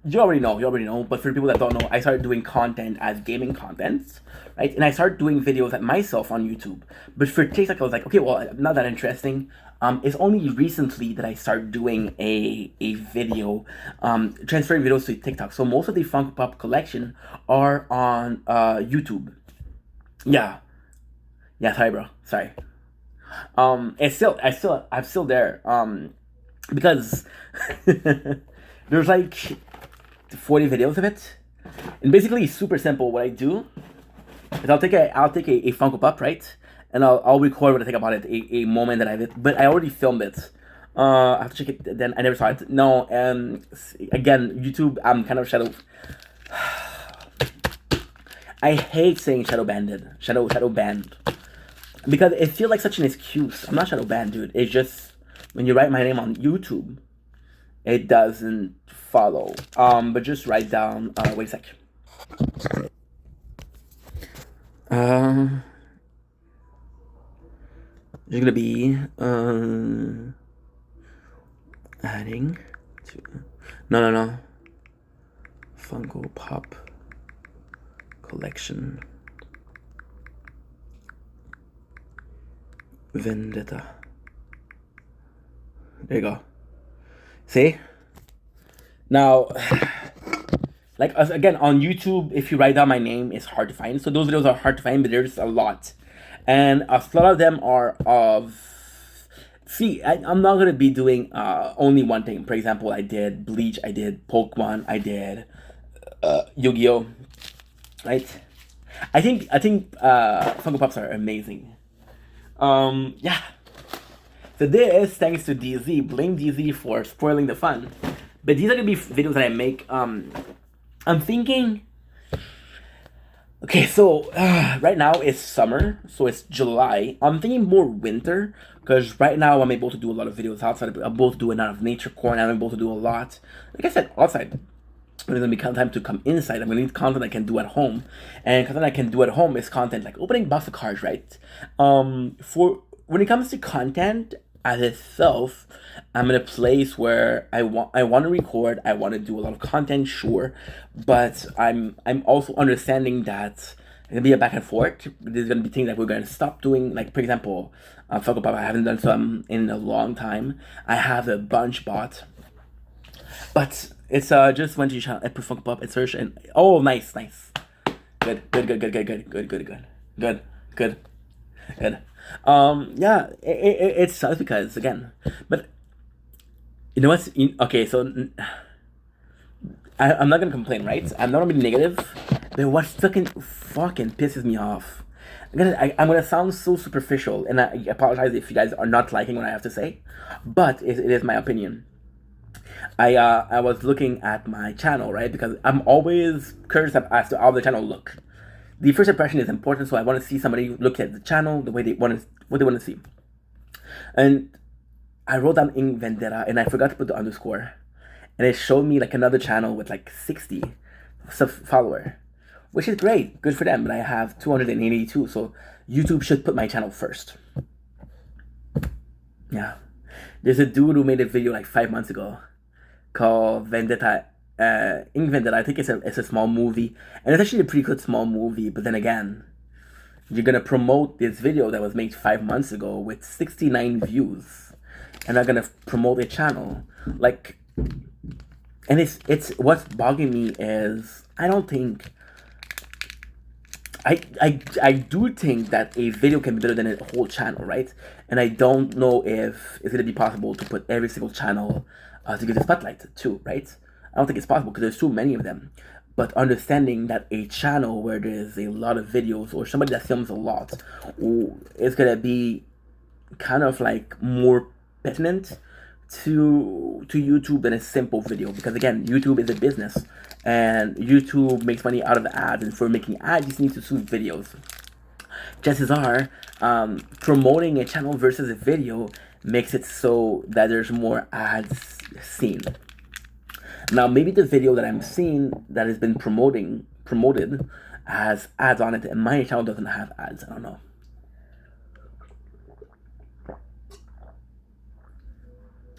You already know, but for people that don't know, I started doing content as gaming content, right? And I started doing videos at myself on YouTube. But for TikTok, I was like, okay, well, not that interesting. It's only recently that I started doing a video, transferring videos to TikTok. So most of the Funko Pop collection are on YouTube. Yeah, sorry, bro. Sorry. I'm still there. Because there's like 40 videos of it, and basically it's super simple. What I do is I'll take a Funko Pop, right, and I'll record what I think about it, a moment that I did, but I already filmed it. I have to check it. Then I never saw it. No, again, YouTube. I'm kind of shadow. I hate saying shadow banned, because it feels like such an excuse. I'm not shadow banned, dude. It's just when you write my name on YouTube, it doesn't follow. But just write down. Wait a sec. You're gonna be adding to no Funko Pop collection Vendetta. There you go. See? Now, like again on YouTube, if you write down my name, it's hard to find. So those videos are hard to find, but there's a lot. and a lot of them are of. See, I'm not gonna be doing only one thing. For example, I did Bleach, I did Pokemon, I did Yu-Gi-Oh, right? I think Funko Pops are amazing. Yeah. So this, thanks to DZ, blame DZ for spoiling the fun. But these are gonna be videos that I make. I'm thinking. Okay, so right now it's summer, so it's July. I'm thinking more winter, because right now I'm able to do a lot of videos outside. I'm able to do a lot of nature corn. I'm able to do a lot, like I said, outside. When it's gonna be time to come inside, I'm gonna need content I can do at home, and content I can do at home is content like opening box of cards, right? For when it comes to content as itself, I'm in a place where I want to record, I want to do a lot of content, sure, but I'm also understanding that it's gonna be a back and forth. There's gonna be things that we're gonna stop doing, like for example, Funko Pop. I haven't done some in a long time. I have a bunch bought, but it's just went to your channel, I put Funko Pop and search, and oh, nice. Good. Yeah, it sucks because again, but you know what's okay. So I'm not gonna complain, right? I'm not gonna be negative, but what fucking pisses me off. I'm gonna sound so superficial, and I apologize if you guys are not liking what I have to say, but it is my opinion. I was looking at my channel, right? Because I'm always curious as to how the channel look. The first impression is important, so I want to see somebody look at the channel the way they want to, what they want to see. And I wrote down Ink Vendetta, and I forgot to put the underscore, and it showed me like another channel with like 60 follower, which is great, good for them. But I have 282, so YouTube should put my channel first. Yeah, there's a dude who made a video like 5 months ago called Vendetta. Ink Vendetta. I think it's a small movie, and it's actually a pretty good small movie. But then again, you're gonna promote this video that was made 5 months ago with 69 views, and not gonna promote a channel like. And it's what's bugging me is I don't think. I do think that a video can be better than a whole channel, right? And I don't know if it's gonna be possible to put every single channel to get the spotlight too, right? I don't think it's possible because there's too many of them. But understanding that a channel where there's a lot of videos or somebody that films a lot is gonna be kind of like more pertinent to YouTube than a simple video, because again, YouTube is a business and YouTube makes money out of ads, and for making ads you just need to shoot videos. Chances are promoting a channel versus a video makes it so that there's more ads seen. Now maybe the video that I'm seeing that has been promoted has ads on it, and my channel doesn't have ads. I don't know.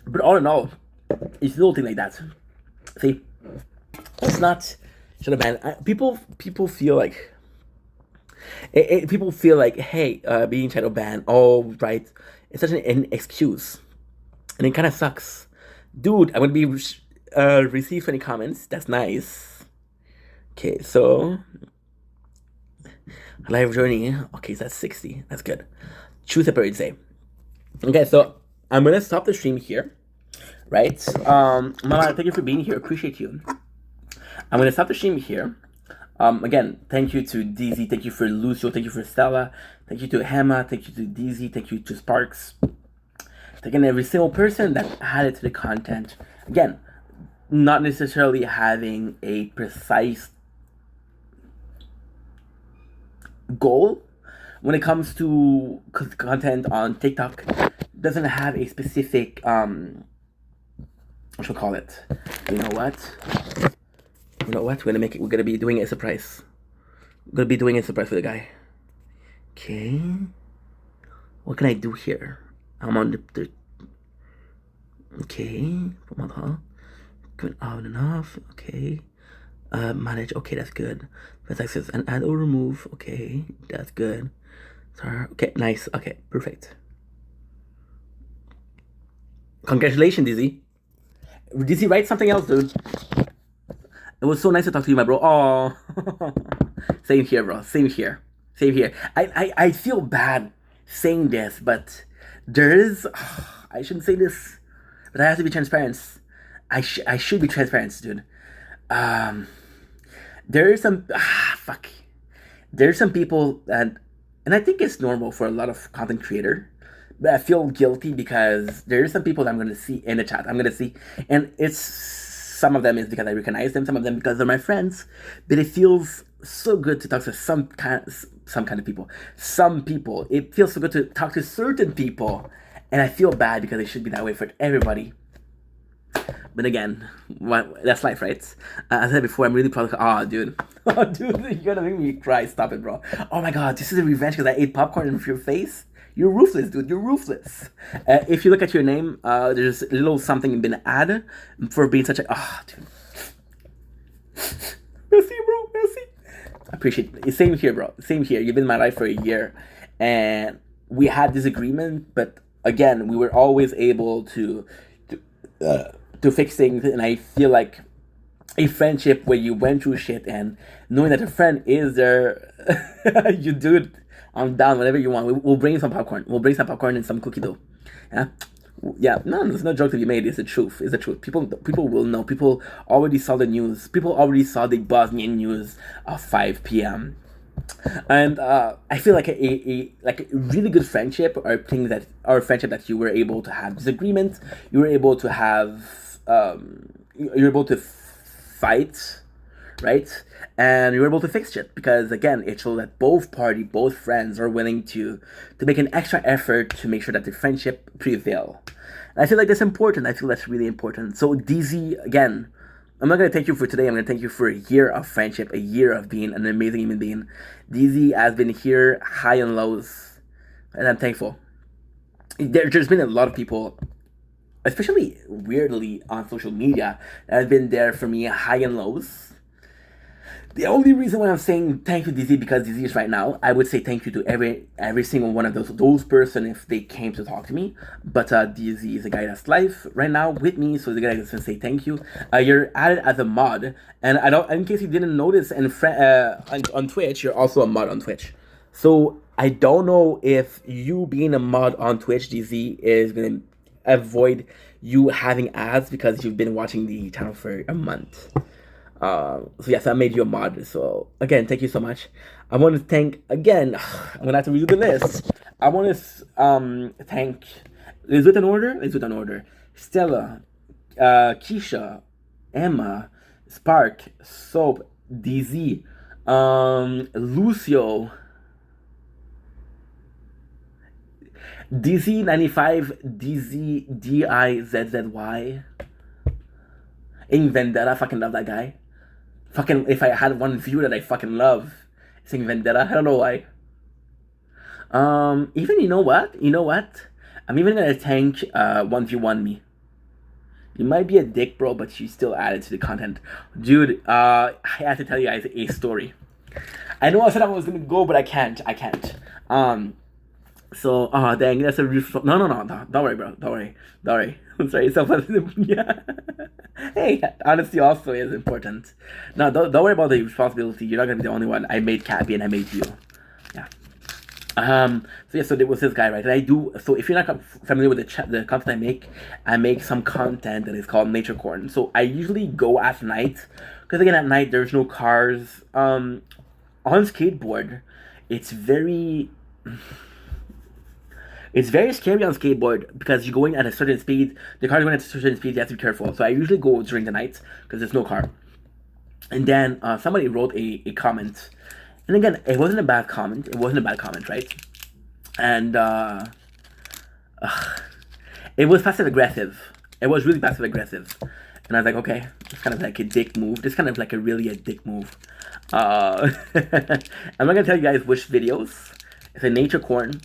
But all in all, it's a little thing like that. See, it's not should have been. People feel like people feel like, hey, being shadow banned, oh right, it's such an excuse, and it kind of sucks, dude. I'm gonna be receive any comments. That's nice. Okay, so live journey. Okay, so that's 60. That's good. Choose a birthday. Okay, so I'm gonna stop the stream here. Right, Mama, thank you for being here. Appreciate you. I'm gonna stop the stream here. Again, thank you to DZ, thank you for Lucio, thank you for Stella, thank you to Hema, thank you to DZ, thank you to Sparks. Thanking every single person that added to the content. Again, not necessarily having a precise goal when it comes to content on TikTok. Doesn't have a specific what should we call it? You know what? We're gonna be doing a surprise. We're gonna be doing a surprise for the guy. Okay. What can I do here? I'm on the okay. Good on and off. Okay. Manage. Okay, that's good. First access and add or remove. Okay, that's good. Sorry. Okay, nice. Okay, perfect. Congratulations, Dizzy. Dizzy, write something else, dude. It was so nice to talk to you, my bro. Oh, same here, bro. Same here. Same here. I feel bad saying this, but there is. I shouldn't say this, but I have to be transparent. I should be transparent, dude. Um, there is some fuck. There's some people that, and I think it's normal for a lot of content creator, but I feel guilty because there's some people that I'm gonna see in the chat. I'm gonna see, and it's some of them is because I recognize them, some of them because they're my friends. But it feels so good to talk to some kind of people. Some people, it feels so good to talk to certain people, and I feel bad because it should be that way for everybody. But again, that's life, right? As I said before, I'm really proud of. Oh, dude. Oh, dude, you're gonna make me cry. Stop it, bro. Oh my god, this is a revenge because I ate popcorn in your face. You're ruthless, dude. You're ruthless. If you look at your name, there's a little something been added for being such a. Oh, dude. Merci, bro. Merci. I appreciate it. Same here, bro. Same here. You've been in my life for a year. And we had disagreement, but again, we were always able to fix things, and I feel like a friendship where you went through shit and knowing that a friend is there, you do it. I'm down whenever you want. We'll bring you some popcorn. We'll bring some popcorn and some cookie dough. Yeah, yeah. No, there's no joke to be made. It's the truth. It's the truth. People will know. People already saw the news. People already saw the Bosnian news of 5 p.m. And I feel like a really good friendship are things that are a friendship that you were able to have disagreements. You were able to have. You're able to fight, right? And you're able to fix shit because again, it shows that both friends are willing to make an extra effort to make sure that the friendship prevail. And I feel like that's important. I feel that's really important. So DZ, again, I'm not gonna thank you for today. I'm gonna thank you for a year of friendship, a year of being an amazing human being. DZ has been here, high and lows, and I'm thankful. There's been a lot of people, especially weirdly on social media, that have been there for me, high and lows. The only reason why I'm saying thank you, DZ, because DZ is right now, I would say thank you to every single one of those person if they came to talk to me. But DZ is a guy that's live right now with me, so the guy that's gonna say thank you. You're added as a mod, and I don't. In case you didn't notice, and on Twitch, you're also a mod on Twitch. So I don't know if you being a mod on Twitch, DZ, is gonna avoid you having ads because you've been watching the channel for a month. So yes, I made you a mod. So again, thank you so much. I want to thank again. I'm gonna have to redo the list. I want to thank. Is it in order? Is it in order? Stella, Keisha, Emma, Spark, Soap, DZ, Lucio, DZ95, DZDIZZY. Ing Vendetta, fucking love that guy. Fucking, if I had one viewer that I fucking love, it's Ing Vendetta. I don't know why. Even, you know what? I'm even gonna thank 1v1 me. You might be a dick, bro, but you still added to the content. Dude, I have to tell you guys a story. I know I said I was gonna go, but I can't. So, dang, that's a no, don't worry, bro, don't worry. I'm sorry, yeah. Hey, honesty also is important. No, don't worry about the responsibility. You're not gonna be the only one. I made Cappy and I made you. Yeah. So there was this guy, right? And I do. So if you're not familiar with the content I make some content that is called Nature Corn. So I usually go at night, because again, at night there's no cars. On skateboard, it's very scary on skateboard because you're going at a certain speed. The car's going at a certain speed. You have to be careful. So I usually go during the night because there's no car. And then somebody wrote a comment. And again, it wasn't a bad comment. Right? And it was passive aggressive. It was really passive aggressive. And I was like, okay, it's kind of like a dick move. It's kind of like a dick move. I'm not going to tell you guys which videos. It's a Nature Corn.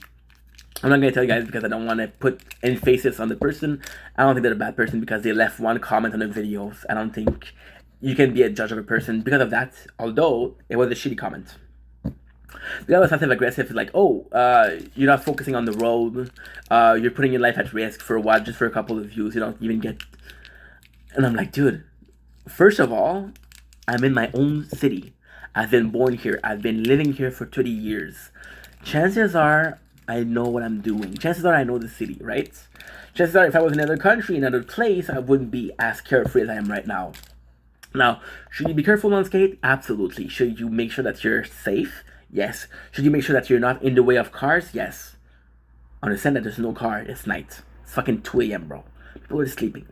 I'm not going to tell you guys because I don't want to put any faces on the person. I don't think they're a bad person because they left one comment on the videos. I don't think you can be a judge of a person because of that, although it was a shitty comment. The guy was passive aggressive, like, oh, you're not focusing on the road. You're putting your life at risk for what? Just for a couple of views. You don't even get... And I'm like, dude, first of all, I'm in my own city. I've been born here. I've been living here for 30 years. Chances are I know what I'm doing. Chances are I know the city, right? Chances are if I was in another country, in another place, I wouldn't be as carefree as I am right now. Now, should you be careful on skate? Absolutely. Should you make sure that you're safe? Yes. Should you make sure that you're not in the way of cars? Yes. Understand that there's no car. It's night. It's fucking 2 a.m., bro. People are sleeping.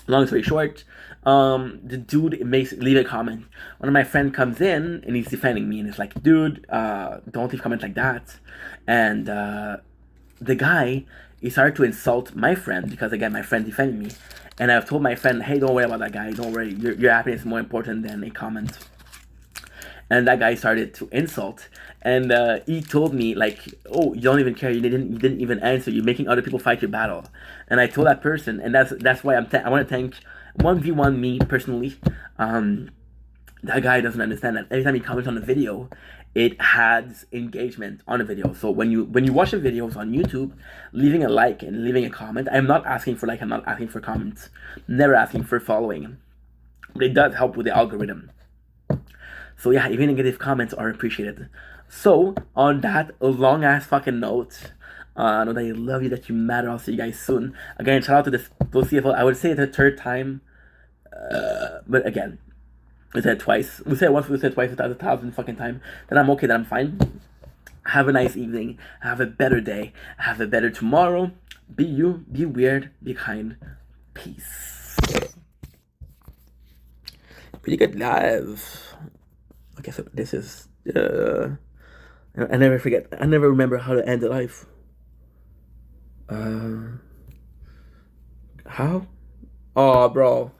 Long story short, the dude leave a comment. One of my friend comes in and he's defending me and it's like, dude, don't leave comments like that. And the guy, he started to insult my friend because again, my friend defended me. And I've told my friend, hey, don't worry about that guy. Don't worry. Your happiness is more important than a comment. And that guy started to insult. And he told me, like, oh, you don't even care. You didn't even answer. You're making other people fight your battle. And I told that person, and that's why I want to thank 1v1 me personally. That guy doesn't understand that every time he comments on a video, it has engagement on a video. So when you watch the videos on YouTube, leaving a like and leaving a comment, I'm not asking for like, I'm not asking for comments, never asking for following, but it does help with the algorithm. So yeah, even negative comments are appreciated. So on that long ass fucking note, I know that I love you, that you matter. I'll see you guys soon. Again, shout out to those CFO. I would say it the third time, but again, we said it twice. We said it once, we said it twice, 1,000 fucking time. Then I'm okay, then I'm fine. Have a nice evening. Have a better day. Have a better tomorrow. Be you. Be weird. Be kind. Peace. Pretty good live. Okay, so this is. I never forget. I never remember how to end the live. How? Oh, bro.